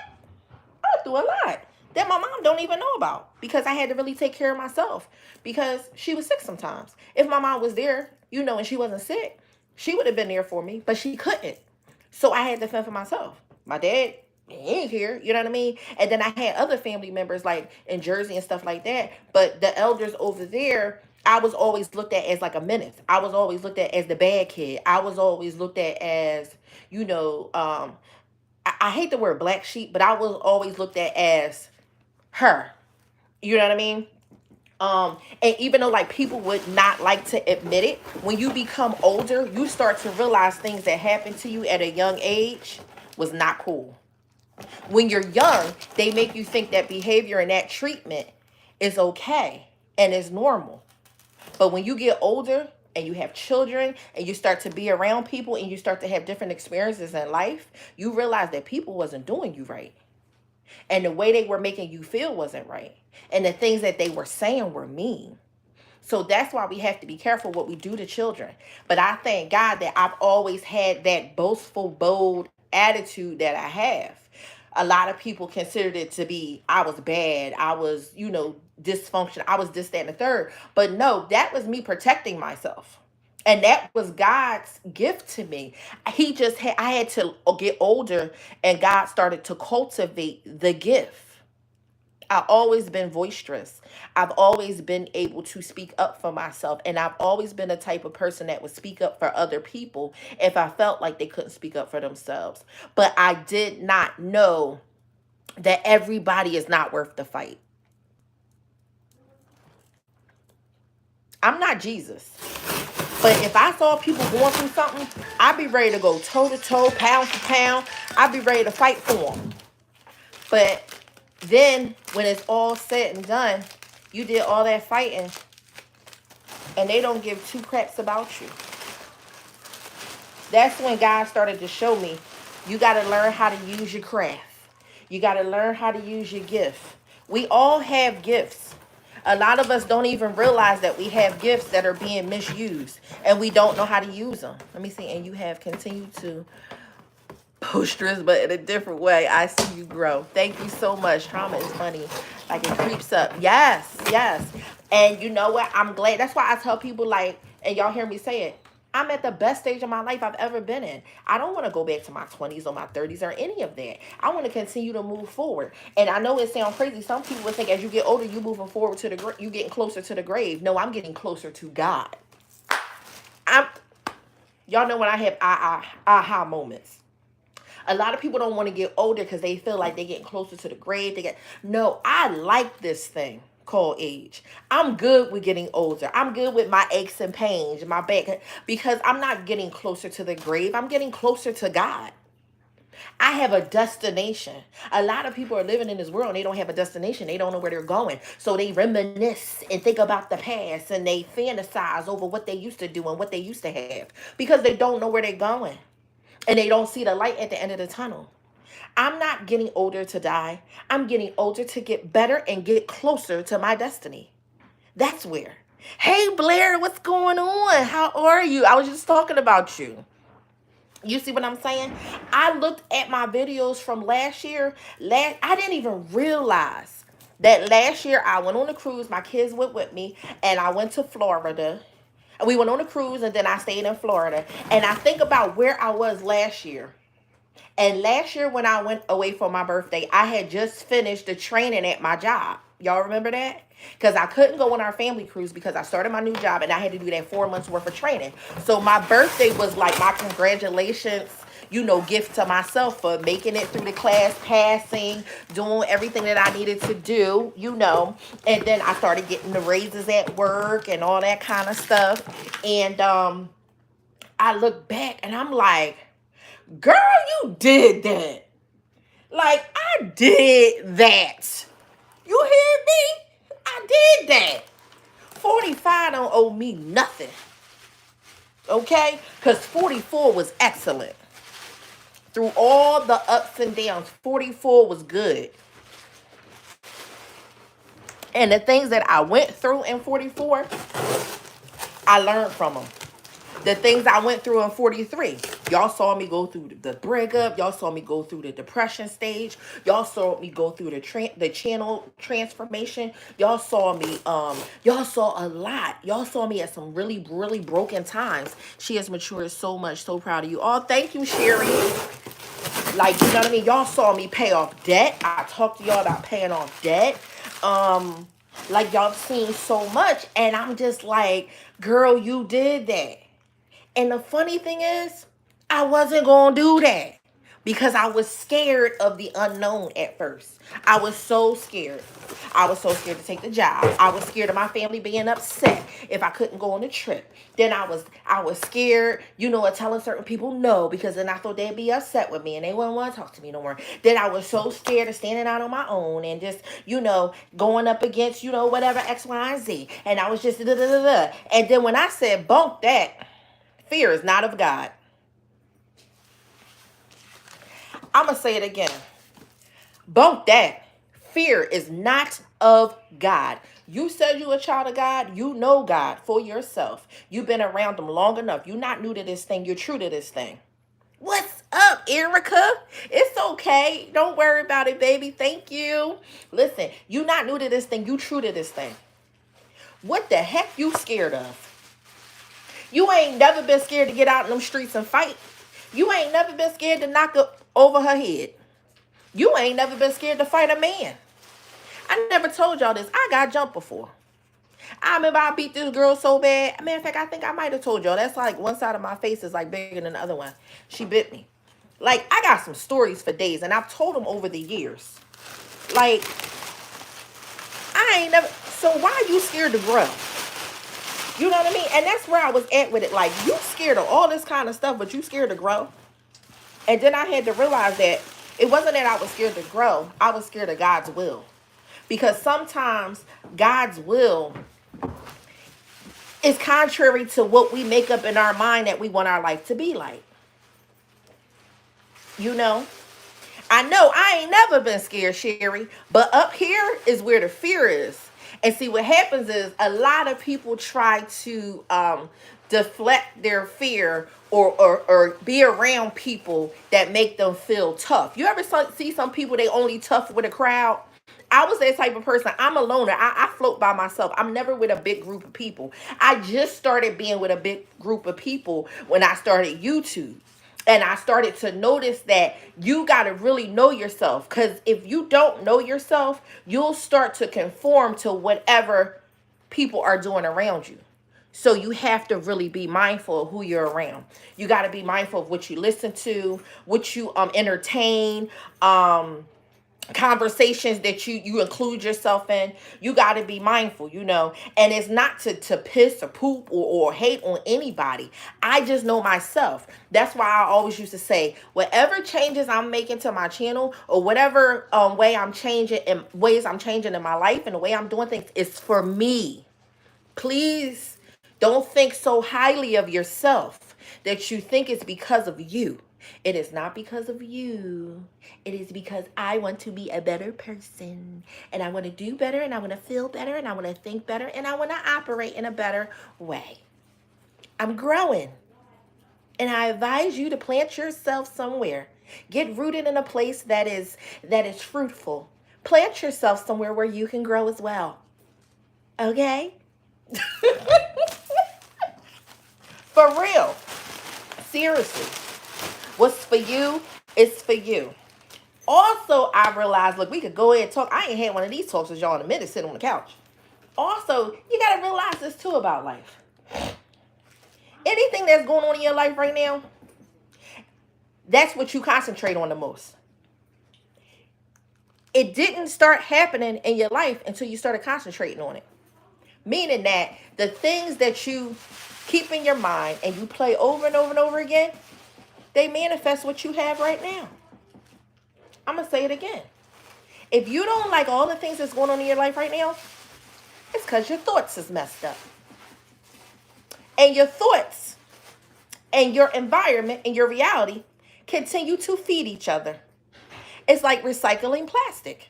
I went through a lot that my mom don't even know about because I had to really take care of myself because she was sick sometimes. If my mom was there, and she wasn't sick, she would have been there for me, but she couldn't. So I had to fend for myself. My dad, he ain't here, you know what I mean? And then I had other family members like in Jersey and stuff like that. But the elders over there, I was always looked at as like a menace. I was always looked at as the bad kid. I was always looked at as, I hate the word black sheep, but I was always looked at as her. You know what I mean? And even though like people would not like to admit it, when you become older, you start to realize things that happened to you at a young age was not cool. When you're young, they make you think that behavior and that treatment is okay and is normal. But when you get older and you have children and you start to be around people and you start to have different experiences in life, you realize that people wasn't doing you right. And the way they were making you feel wasn't right. And the things that they were saying were mean. So that's why we have to be careful what we do to children. But I thank God that I've always had that boastful, bold attitude that I have. A lot of people considered it to be, I was bad. I was, dysfunction. I was this, that, and the third. But no, that was me protecting myself. And that was God's gift to me. I had to get older, and God started to cultivate the gift. I've always been boisterous. I've always been able to speak up for myself. And I've always been the type of person that would speak up for other people if I felt like they couldn't speak up for themselves. But I did not know that everybody is not worth the fight. I'm not Jesus. But if I saw people going through something, I'd be ready to go toe to toe, pound for pound. I'd be ready to fight for them. But then when it's all said and done, you did all that fighting and they don't give two craps about you. That's when God started to show me, you got to learn how to use your craft. You got to learn how to use your gift. We all have gifts. A lot of us don't even realize that we have gifts that are being misused and we don't know how to use them. Let me see. And you have continued to boisterous, but in a different way. I see you grow. Thank you so much. Trauma is funny. Like it creeps up. Yes, yes. And you know what? I'm glad. That's why I tell people, like, and y'all hear me say it, I'm at the best stage of my life I've ever been in. I don't want to go back to my 20s or my 30s or any of that. I want to continue to move forward. And I know it sounds crazy. Some people would think as you get older, you moving forward to the you getting closer to the grave. No, I'm getting closer to God. Y'all know when I have aha moments. A lot of people don't want to get older because they feel like they're getting closer to the grave. No, I like this thing called age. I'm good with getting older. I'm good with my aches and pains, my back, because I'm not getting closer to the grave. I'm getting closer to God. I have a destination. A lot of people are living in this world and they don't have a destination. They don't know where they're going. So they reminisce and think about the past and they fantasize over what they used to do and what they used to have because they don't know where they're going. And they don't see the light at the end of the tunnel. I'm not getting older to die. I'm getting older to get better and get closer to my destiny. That's where. Hey, Blair, what's going on? How are you? I was just talking about you. You see what I'm saying? I looked at my videos from last year. I didn't even realize that last year I went on a cruise. My kids went with me, and I went to Florida. We went on a cruise, and then I stayed in Florida. And I think about where I was last year. And last year when I went away for my birthday, I had just finished the training at my job. Y'all remember that? Because I couldn't go on our family cruise because I started my new job and I had to do that 4 months worth of training. So my birthday was like my congratulations, gift to myself for making it through the class, passing, doing everything that I needed to do, And then I started getting the raises at work and all that kind of stuff. And I look back and I'm like, girl, you did that. Like, I did that. You hear me? I did that. 45 don't owe me nothing. Okay? Because 44 was excellent. Through all the ups and downs, 44 was good. And the things that I went through in 44, I learned from them. The things I went through in 43. Y'all saw me go through the breakup. Y'all saw me go through the depression stage. Y'all saw me go through the channel transformation. Y'all saw me, y'all saw a lot. Y'all saw me at some really, really broken times. She has matured so much. So proud of you all. Thank you, Sherry. Like, you know what I mean? Y'all saw me pay off debt. I talked to y'all about paying off debt. Like, y'all seen so much. And I'm just like, girl, you did that. And the funny thing is, I wasn't going to do that because I was scared of the unknown at first. I was so scared. I was so scared to take the job. I was scared of my family being upset if I couldn't go on the trip. Then I was scared, of telling certain people no because then I thought they'd be upset with me and they wouldn't want to talk to me no more. Then I was so scared of standing out on my own and just, going up against, whatever X, Y, and Z. And I was just da-da-da-da. And then when I said bunk that, fear is not of God. I'm going to say it again. Bunk that. Fear is not of God. You said you're a child of God. You know God for yourself. You've been around him long enough. You're not new to this thing. You're true to this thing. What's up, Erica? It's okay. Don't worry about it, baby. Thank you. Listen, you're not new to this thing. You true to this thing. What the heck you scared of? You ain't never been scared to get out in them streets and fight. You ain't never been scared to knock her over her head. You ain't never been scared to fight a man. I never told y'all this. I got jumped before. I remember I beat this girl so bad. Matter of fact, I think I might have told y'all. That's like one side of my face is like bigger than the other one. She bit me. Like, I got some stories for days, and I've told them over the years. Like, I ain't never... So why are you scared to grow? You know what I mean? And that's where I was at with it. Like, you scared of all this kind of stuff, but you scared to grow. And then I had to realize that it wasn't that I was scared to grow. I was scared of God's will. Because sometimes God's will is contrary to what we make up in our mind that we want our life to be like. You know? I know I ain't never been scared, Sherry, but up here is where the fear is. And see, what happens is a lot of people try to deflect their fear or be around people that make them feel tough. You ever see some people, they only tough with a crowd? I was that type of person. I'm a loner. I float by myself. I'm never with a big group of people. I just started being with a big group of people when I started YouTube. And I started to notice that you got to really know yourself. Because if you don't know yourself, you'll start to conform to whatever people are doing around you. So you have to really be mindful of who you're around. You got to be mindful of what you listen to, what you entertain, conversations that you include yourself in. You got to be mindful, you know. And it's not to piss or poop or hate on anybody. I just know myself. That's why I always used to say, whatever changes I'm making to my channel or whatever way I'm changing and ways I'm changing in my life and the way I'm doing things is for me. Please don't think so highly of yourself that you think it's because of you. It is not because of you. It is because I want to be a better person. And I want to do better. And I want to feel better. And I want to think better. And I want to operate in a better way. I'm growing. And I advise you to plant yourself somewhere. Get rooted in a place that is fruitful. Plant yourself somewhere where you can grow as well. Okay? For real. Seriously. What's for you is for you. Also, I realized, look, we could go ahead and talk. I ain't had one of these talks with y'all in a minute sitting on the couch. Also, you got to realize this too about life. Anything that's going on in your life right now, that's what you concentrate on the most. It didn't start happening in your life until you started concentrating on it. Meaning that the things that you keep in your mind and you play over and over and over again, they manifest what you have right now. I'm going to say it again. If you don't like all the things that's going on in your life right now, it's because your thoughts is messed up. And your thoughts and your environment and your reality continue to feed each other. It's like recycling plastic.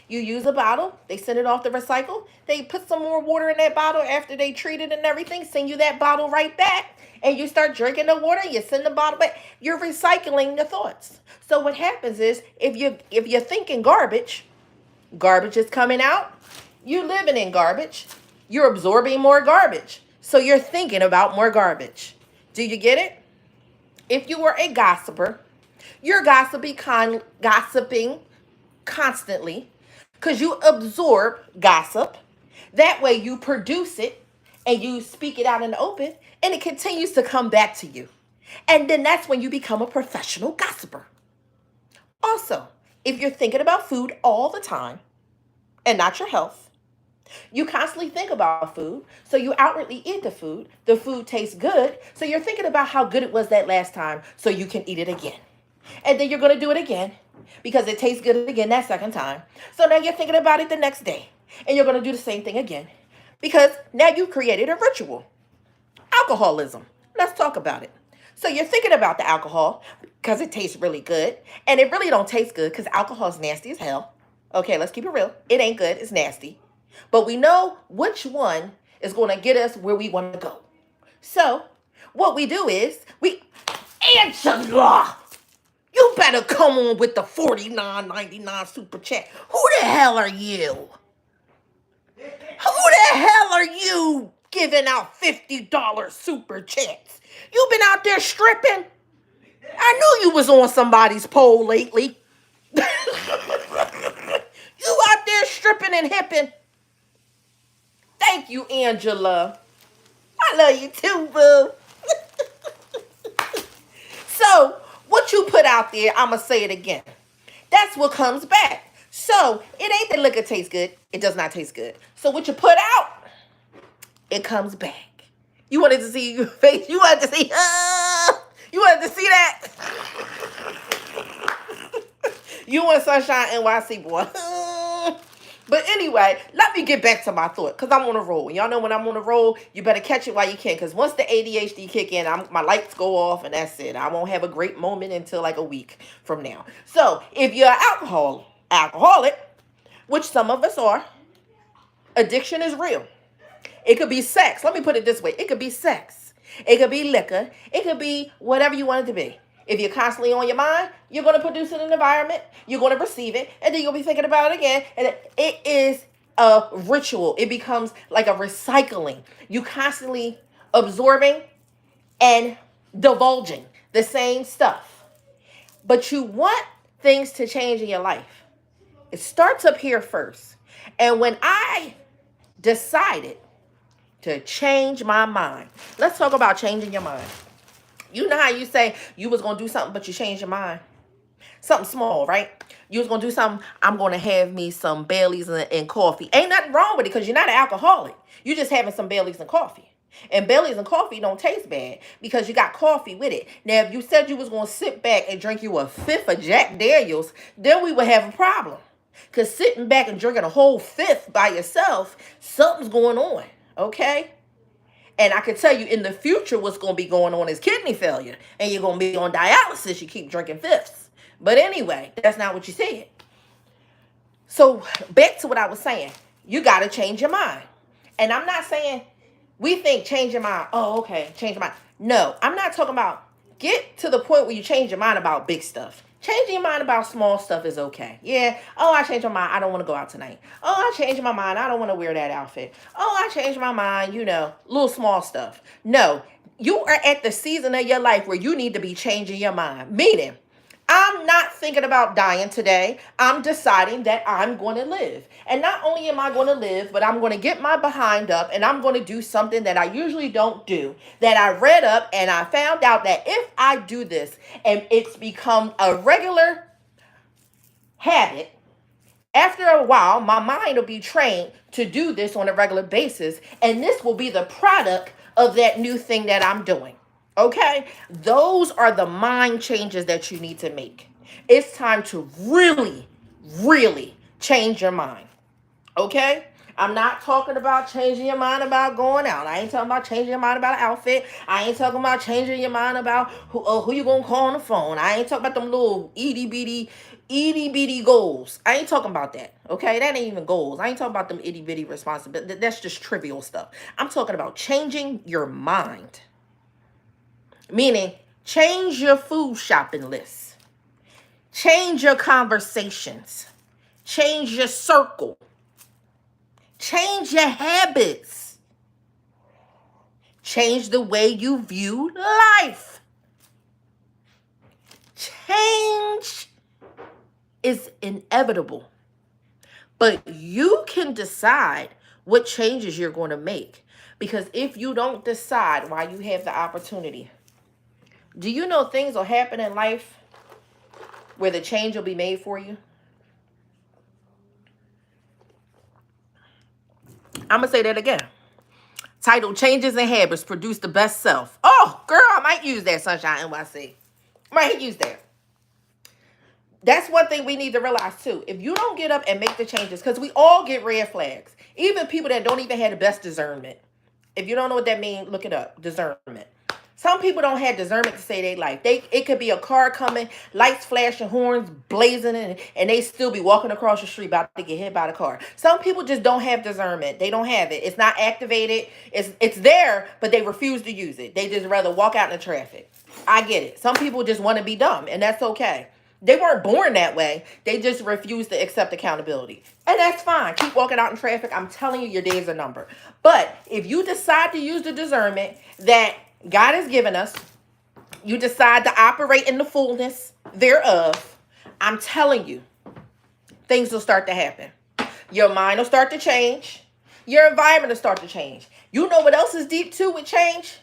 You use a bottle, they send it off to recycle, they put some more water in that bottle after they treat it and everything, send you that bottle right back, and you start drinking the water, you send the bottle back. You're recycling your thoughts. So what happens is, if you're thinking garbage is coming out, you're living in garbage, you're absorbing more garbage. So you're thinking about more garbage. Do you get it? If you were a gossiper, you're gossiping constantly, because you absorb gossip. That way you produce it and you speak it out in the open, and it continues to come back to you. And then that's when you become a professional gossiper. Also, if you're thinking about food all the time and not your health, you constantly think about food, so you outwardly eat the food tastes good, so you're thinking about how good it was that last time so you can eat it again. And then you're going to do it again because it tastes good again that second time. So now you're thinking about it the next day. And you're going to do the same thing again because now you've created a ritual. Alcoholism. Let's talk about it. So you're thinking about the alcohol because it tastes really good. And it really don't taste good because alcohol is nasty as hell. Okay, let's keep it real. It ain't good. It's nasty. But we know which one is going to get us where we want to go. So what we do is Angela, you better come on with the $49.99 super chat. Who the hell are you? Who the hell are you? giving out $50 super chats. You been out there stripping? I knew you was on somebody's pole lately. You out there stripping and hipping. Thank you, Angela. I love you too, boo. So, what you put out there, I'm going to say it again. That's what comes back. So, it ain't that liquor tastes good. It does not taste good. So, what you put out, it comes back. You wanted to see your face. You wanted to see, you wanted to see that? You and Sunshine NYC, boy. But anyway, let me get back to my thought, because I'm on a roll. Y'all know when I'm on a roll, you better catch it while you can, because once the ADHD kick in, my lights go off, and that's it. I won't have a great moment until like a week from now. So, if you're an alcoholic, which some of us are, addiction is real. It could be sex. Let me put it this way. It could be sex. It could be liquor. It could be whatever you want it to be. If you're constantly on your mind, you're going to produce it in an environment. You're going to receive it. And then you'll be thinking about it again. And it is a ritual. It becomes like a recycling. You constantly absorbing and divulging the same stuff. But you want things to change in your life. It starts up here first. And when I decided to change my mind, let's talk about changing your mind. You know how you say you was going to do something, but you changed your mind? Something small, right? You was going to do something, I'm going to have me some Baileys and coffee. Ain't nothing wrong with it, because you're not an alcoholic. You're just having some Baileys and coffee. And Baileys and coffee don't taste bad because you got coffee with it. Now, if you said you was going to sit back and drink you a fifth of Jack Daniels, then we would have a problem. Because sitting back and drinking a whole fifth by yourself, something's going on, okay? And I can tell you in the future what's going to be going on is kidney failure. And you're going to be on dialysis. You keep drinking fifths. But anyway, that's not what you said. So back to what I was saying. You got to change your mind. And I'm not saying we think change your mind. Oh, okay, change your mind. No, I'm not talking about get to the point where you change your mind about big stuff. Changing your mind about small stuff is okay. Yeah. Oh, I changed my mind. I don't want to go out tonight. Oh, I changed my mind. I don't want to wear that outfit. Oh, I changed my mind. Little small stuff. No, you are at the season of your life where you need to be changing your mind. Meaning, I'm not thinking about dying today. I'm deciding that I'm going to live. And not only am I going to live, but I'm going to get my behind up and I'm going to do something that I usually don't do. That I read up and I found out that if I do this and it's become a regular habit, after a while, my mind will be trained to do this on a regular basis. And this will be the product of that new thing that I'm doing. Okay, those are the mind changes that you need to make. It's time to really, really change your mind. Okay, I'm not talking about changing your mind about going out. I ain't talking about changing your mind about an outfit. I ain't talking about changing your mind about who you gonna call on the phone. I ain't talking about them little itty bitty goals. I ain't talking about that. Okay, that ain't even goals. I ain't talking about them itty bitty responsibilities. That's just trivial stuff. I'm talking about changing your mind. Meaning, change your food shopping list. Change your conversations. Change your circle. Change your habits. Change the way you view life. Change is inevitable. But you can decide what changes you're going to make. Because if you don't decide while you have the opportunity, do you know things will happen in life where the change will be made for you? I'm going to say that again. Title, Changes in Habits Produce the Best Self. Oh, girl, I might use that, Sunshine NYC. Might use that. That's one thing we need to realize, too. If you don't get up and make the changes, because we all get red flags. Even people that don't even have the best discernment. If you don't know what that means, look it up. Discernment. Some people don't have discernment to save their life. It could be a car coming, lights flashing, horns blazing, and they still be walking across the street about to get hit by the car. Some people just don't have discernment. They don't have it. It's not activated. It's there, but they refuse to use it. They just rather walk out in the traffic. I get it. Some people just want to be dumb, and that's okay. They weren't born that way. They just refused to accept accountability. And that's fine. Keep walking out in traffic. I'm telling you, your days are numbered. But if you decide to use the discernment that God has given us, you decide to operate in the fullness thereof, I'm telling you, things will start to happen. Your mind will start to change. Your environment will start to change. You know what else is deep too with change?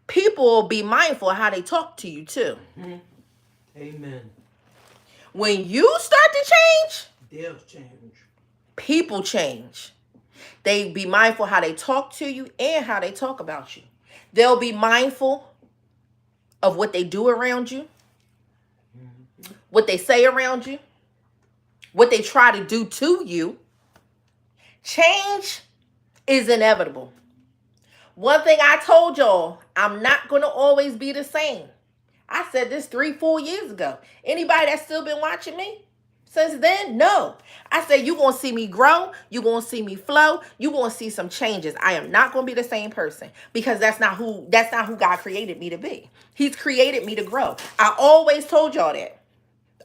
People will be mindful of how they talk to you too. Mm-hmm. Amen. When you start to change, they'll change. People change. They be mindful how they talk to you and how they talk about you. They'll be mindful of what they do around you, what they say around you, what they try to do to you. Change is inevitable. One thing I told y'all, I'm not going to always be the same. I said this 3-4 years ago. Anybody that's still been watching me since then? No. I said you're going to see me grow. You're going to see me flow. You're going to see some changes. I am not going to be the same person because that's not who God created me to be. He's created me to grow. I always told y'all that.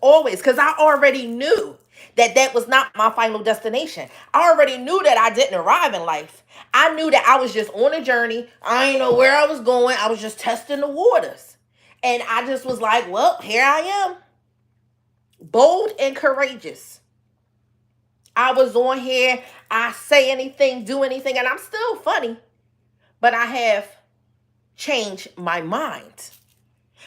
Always, because I already knew that was not my final destination. I already knew that I didn't arrive in life. I knew that I was just on a journey. I didn't know where I was going. I was just testing the waters. And I just was like, well, here I am. Bold and courageous. I was on here. I say anything, do anything, and I'm still funny. But I have changed my mind.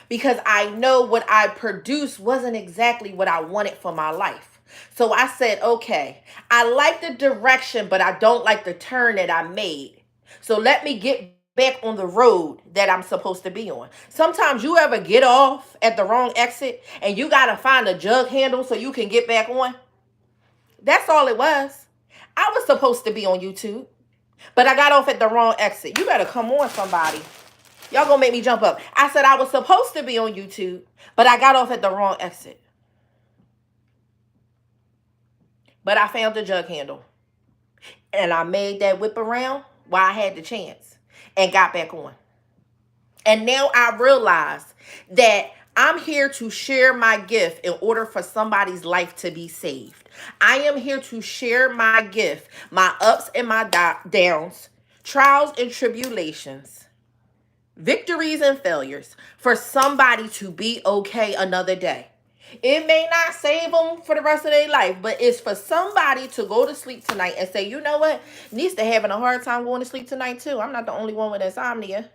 Because I know what I produced wasn't exactly what I wanted for my life. So I said, okay, I like the direction, but I don't like the turn that I made. So let me get back on the road that I'm supposed to be on. Sometimes you ever get off at the wrong exit and you got to find a jug handle so you can get back on? That's all it was. I was supposed to be on YouTube, but I got off at the wrong exit. You better come on, somebody. Y'all gonna make me jump up. I said I was supposed to be on YouTube, but I got off at the wrong exit. But I found the jug handle. And I made that whip around while I had the chance and got back on. And now I realize that I'm here to share my gift in order for somebody's life to be saved. I am here to share my gift, my ups and my downs, trials and tribulations, victories and failures, for somebody to be okay another day. It may not save them for the rest of their life, but it's for somebody to go to sleep tonight and say, you know what? Nista having a hard time going to sleep tonight too. I'm not the only one with insomnia.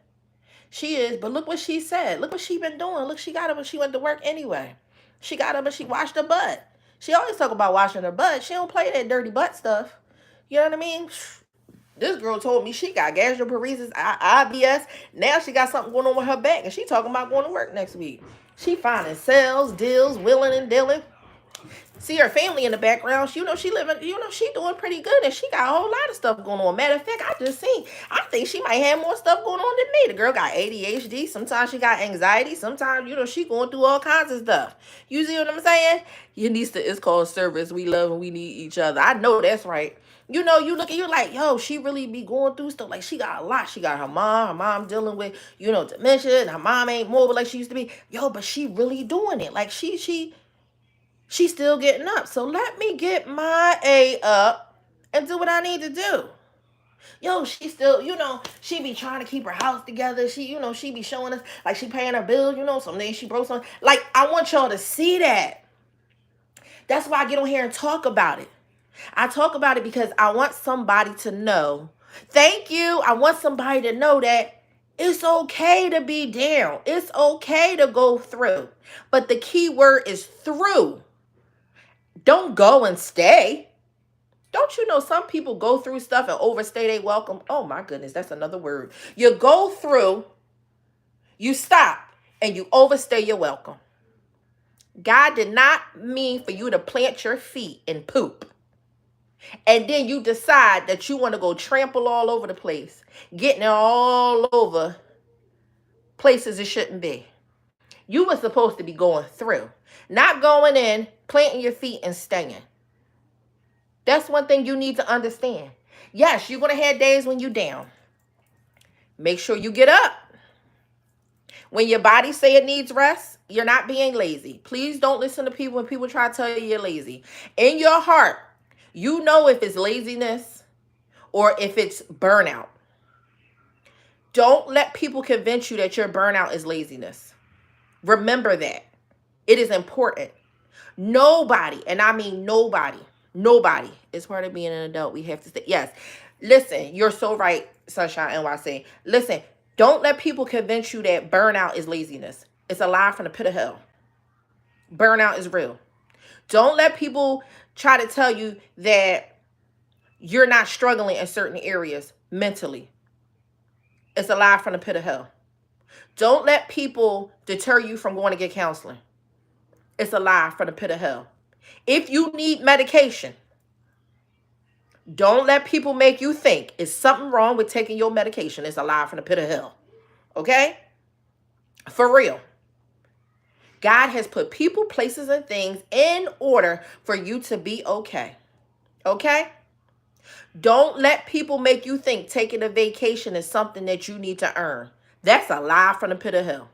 She is, but look what she said. Look what she been doing. Look, she got up and she went to work anyway. She got up and she washed her butt. She always talk about washing her butt. She don't play that dirty butt stuff. You know what I mean? This girl told me she got gastroparesis, IBS. Now she got something going on with her back, and she talking about going to work next week. She finding sales, deals, willing and dealing. See her family in the background. She living, she doing pretty good, and she got a whole lot of stuff going on. Matter of fact, I think she might have more stuff going on than me. The girl got ADHD. Sometimes she got anxiety. Sometimes, she going through all kinds of stuff. You see what I'm saying? Nista is called service. We love and we need each other. I know that's right. You look at you like, yo, she really be going through stuff. Like, she got a lot. She got her mom dealing with, dementia, and her mom ain't mobile like she used to be. Yo, but she really doing it. Like, she's still getting up. So let me get my A up and do what I need to do. Yo, she still, she be trying to keep her house together. She be showing us, like, she paying her bill, some days she broke something. Like, I want y'all to see that. That's why I get on here and talk about it. I talk about it because I want somebody to know. Thank you. I want somebody to know that it's okay to be down. It's okay to go through. But the key word is through. Don't go and stay. Don't you know some people go through stuff and overstay their welcome? Oh my goodness, that's another word. You go through, you stop, and you overstay your welcome. God did not mean for you to plant your feet in poop. And then you decide that you want to go trample all over the place, getting it all over places it shouldn't be. You were supposed to be going through, not going in, planting your feet and staying. That's one thing you need to understand. Yes, you're going to have days when you're down. Make sure you get up. When your body say it needs rest, you're not being lazy. Please don't listen to people when people try to tell you you're lazy. In your heart, you know if it's laziness or if it's burnout. Don't let people convince you that your burnout is laziness. Remember that. It is important. Nobody, and I mean nobody is part of being an adult. We have to say, yes. Listen, you're so right, Sunshine NYC. Listen, don't let people convince you that burnout is laziness. It's a lie from the pit of hell. Burnout is real. Don't let people try to tell you that you're not struggling in certain areas mentally. It's a lie from the pit of hell. Don't let people deter you from going to get counseling. It's a lie from the pit of hell. If you need medication, don't let people make you think it's something wrong with taking your medication. It's a lie from the pit of hell. Okay? For real. God has put people, places, and things in order for you to be okay. Okay? Don't let people make you think taking a vacation is something that you need to earn. That's a lie from the pit of hell.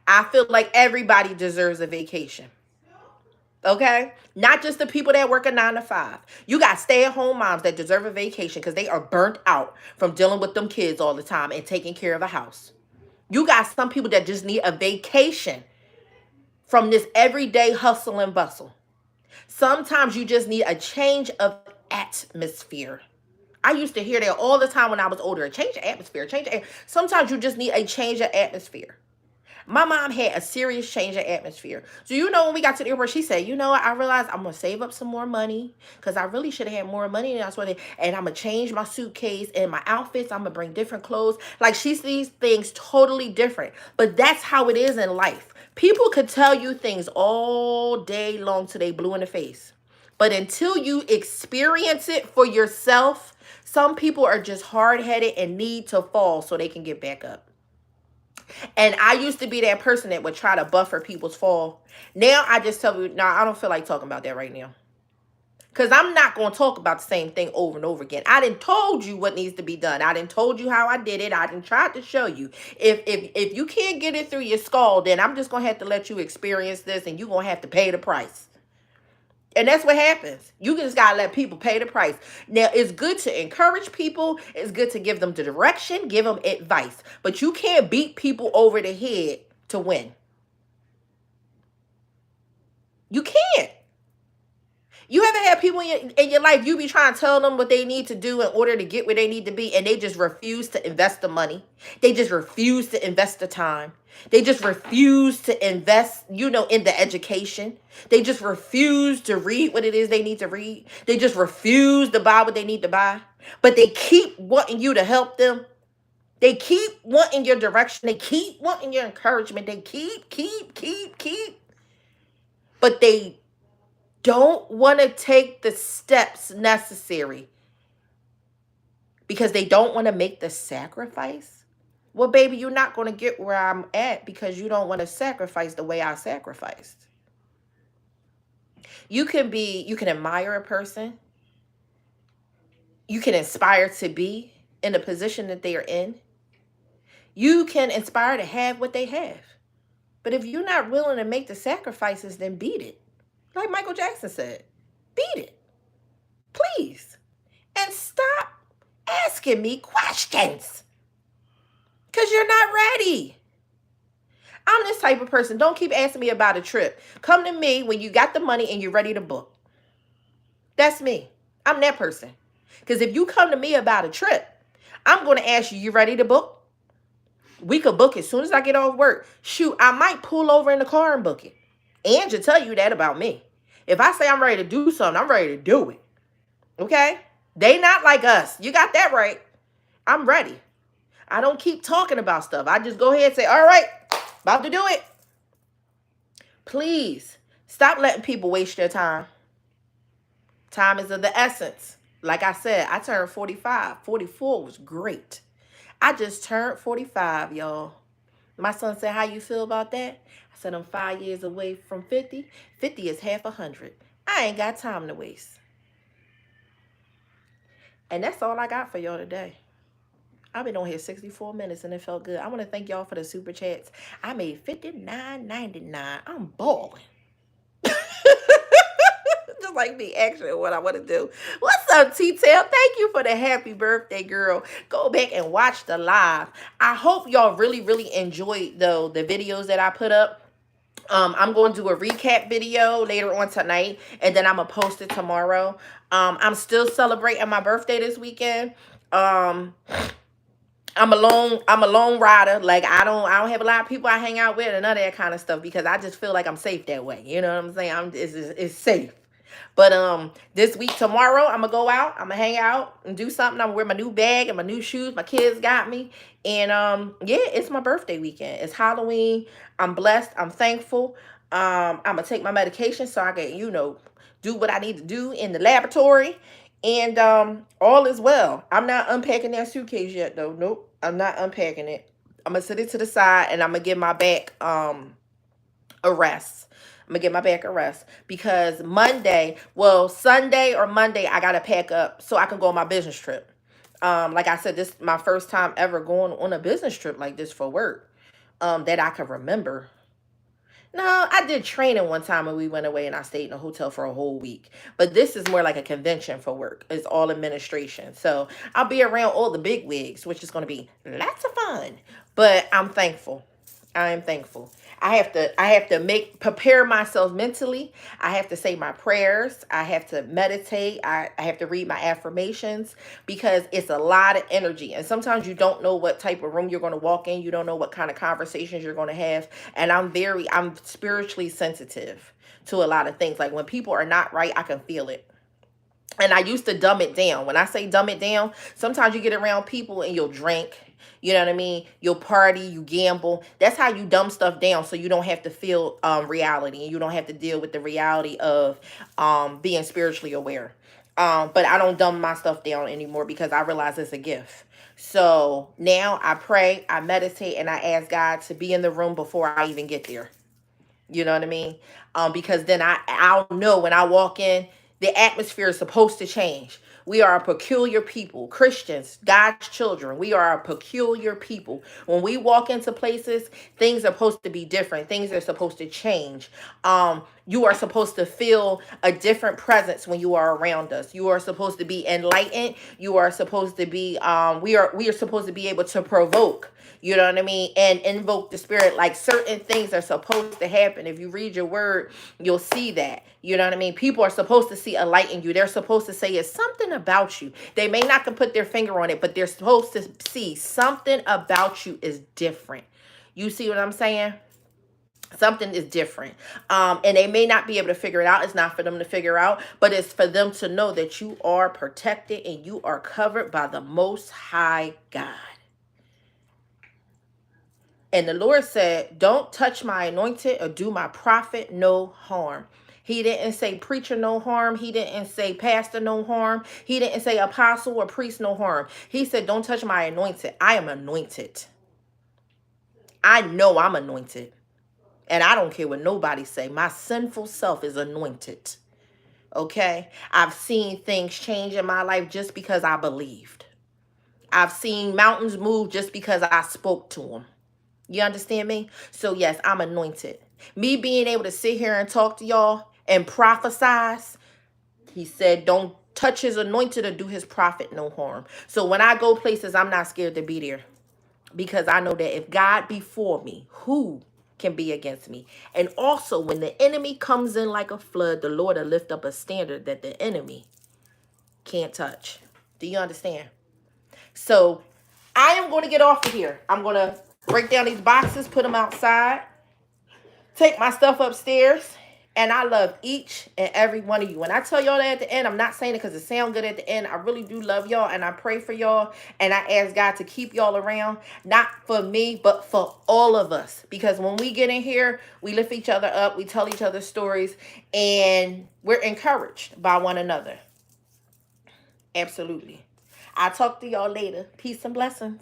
I feel like everybody deserves a vacation. Okay? Not just the people that work a 9 to 5. You got stay-at-home moms that deserve a vacation because they are burnt out from dealing with them kids all the time and taking care of a house. You got some people that just need a vacation from this everyday hustle and bustle. Sometimes you just need a change of atmosphere. I used to hear that all the time when I was older. Change the atmosphere. Sometimes you just need a change of atmosphere. My mom had a serious change of atmosphere. So, when we got to the airport, she said, I realized I'm going to save up some more money because I really should have had more money than I was going to. And I'm going to change my suitcase and my outfits. I'm going to bring different clothes. Like, she sees things totally different. But that's how it is in life. People could tell you things all day long till they blue in the face. But until you experience it for yourself, some people are just hard-headed and need to fall so they can get back up. And I used to be that person that would try to buffer people's fall. Now I just tell you, I don't feel like talking about that right now. Because I'm not going to talk about the same thing over and over again. I done told you what needs to be done. I done told you how I did it. I done tried to show you. If you can't get it through your skull, then I'm just going to have to let you experience this and you're going to have to pay the price. And that's what happens. You just got to let people pay the price. Now, it's good to encourage people. It's good to give them the direction, give them advice. But you can't beat people over the head to win. You can't. You ever had people in your life, you be trying to tell them what they need to do in order to get where they need to be, and they just refuse to invest the money. They just refuse to invest the time. They just refuse to invest, in the education. They just refuse to read what it is they need to read. They just refuse to buy what they need to buy. But they keep wanting you to help them. They keep wanting your direction. They keep wanting your encouragement. They keep. But they don't want to take the steps necessary because they don't want to make the sacrifice. Well, baby, you're not going to get where I'm at because you don't want to sacrifice the way I sacrificed. You can admire a person. You can inspire to be in the position that they are in. You can inspire to have what they have. But if you're not willing to make the sacrifices, then beat it. Like Michael Jackson said, beat it. Please. And stop asking me questions. Because you're not ready. I'm this type of person. Don't keep asking me about a trip. Come to me when you got the money and you're ready to book. That's me. I'm that person. Because if you come to me about a trip, I'm going to ask you ready to book? We could book as soon as I get off work. Shoot, I might pull over in the car and book it. And to tell you that about me. If I say I'm ready to do something, I'm ready to do it. Okay? They not like us. You got that right. I'm ready. I don't keep talking about stuff. I just go ahead and say, all right, about to do it. Please, stop letting people waste your time. Time is of the essence. Like I said, I turned 45. 44 was great. I just turned 45, y'all. My son said, how you feel about that? I said, I'm 5 years away from 50. 50 is half 100. I ain't got time to waste. And that's all I got for y'all today. I've been on here 64 minutes and it felt good. I want to thank y'all for the super chats. I made $59.99. I'm balling. Just like me, actually, what I want to do. What's up, T-Tail? Thank you for the happy birthday, girl. Go back and watch the live. I hope y'all really, really enjoyed, though, the videos that I put up. I'm going to do a recap video later on tonight, and then I'm going to post it tomorrow. I'm still celebrating my birthday this weekend. I'm a lone rider. Like, I don't have a lot of people I hang out with and none of that kind of stuff, because I just feel like I'm safe that way. You know what I'm saying? It's safe. But this week, tomorrow, I'm gonna go out. I'm gonna hang out and do something. I'm gonna wear my new bag and my new shoes. My kids got me. And yeah, it's my birthday weekend. It's Halloween. I'm blessed. I'm thankful. I'm gonna take my medication so I can, do what I need to do in the laboratory. And all is well. I'm not unpacking that suitcase yet, though. Nope, I'm not unpacking it. I'm gonna set it to the side and I'm gonna give my back a rest. I'm gonna get my back a rest because Sunday or Monday, I gotta pack up so I can go on my business trip. Like I said, this is my first time ever going on a business trip like this for work, that I can remember. No, I did training one time when we went away and I stayed in a hotel for a whole week. But this is more like a convention for work. It's all administration. So I'll be around all the big wigs, which is going to be lots of fun. But I'm thankful. I am thankful. I have to prepare myself mentally. I have to say my prayers. I have to meditate. I have to read my affirmations, because it's a lot of energy. And sometimes you don't know what type of room you're going to walk in. You don't know what kind of conversations you're going to have. And I'm spiritually sensitive to a lot of things. Like when people are not right, I can feel it. And I used to dumb it down. When I say dumb it down, sometimes you get around people and you'll drink. You know what I mean? You'll party, you gamble. That's how you dumb stuff down, so you don't have to feel reality, and you don't have to deal with the reality of being spiritually aware. But I don't dumb my stuff down anymore because I realize it's a gift. So now I pray, I meditate, and I ask God to be in the room before I even get there. You know what I mean? Because then I'll know when I walk in, the atmosphere is supposed to change. We are a peculiar people, Christians, God's children. We are a peculiar people. When we walk into places, things are supposed to be different. Things are supposed to change. You are supposed to feel a different presence when you are around us. You are supposed to be enlightened. You are supposed to be, we are supposed to be able to provoke. You know what I mean? And invoke the spirit. Like certain things are supposed to happen. If you read your word, you'll see that. You know what I mean? People are supposed to see a light in you. They're supposed to say it's something about you. They may not can put their finger on it, but they're supposed to see something about you is different. You see what I'm saying? Something is different. And they may not be able to figure it out. It's not for them to figure out, but it's for them to know that you are protected and you are covered by the Most High God. And the Lord said, don't touch my anointed or do my prophet no harm. He didn't say preacher no harm. He didn't say pastor no harm. He didn't say apostle or priest no harm. He said, don't touch my anointed. I am anointed. I know I'm anointed. And I don't care what nobody say. My sinful self is anointed. Okay? I've seen things change in my life just because I believed. I've seen mountains move just because I spoke to them. You understand me? So yes, I'm anointed. Me being able to sit here and talk to y'all and prophesize, he said, don't touch his anointed or do his prophet no harm. So when I go places, I'm not scared to be there, because I know that if God be for me, who can be against me? And also when the enemy comes in like a flood, the Lord will lift up a standard that the enemy can't touch. Do you understand? So I am going to get off of here. I'm going to break down these boxes, put them outside, take my stuff upstairs, and I love each and every one of you. When I tell y'all that at the end, I'm not saying it because it sounds good at the end. I really do love y'all, and I pray for y'all, and I ask God to keep y'all around, not for me, but for all of us. Because when we get in here, we lift each other up, we tell each other stories, and we're encouraged by one another. Absolutely. I'll talk to y'all later. Peace and blessings.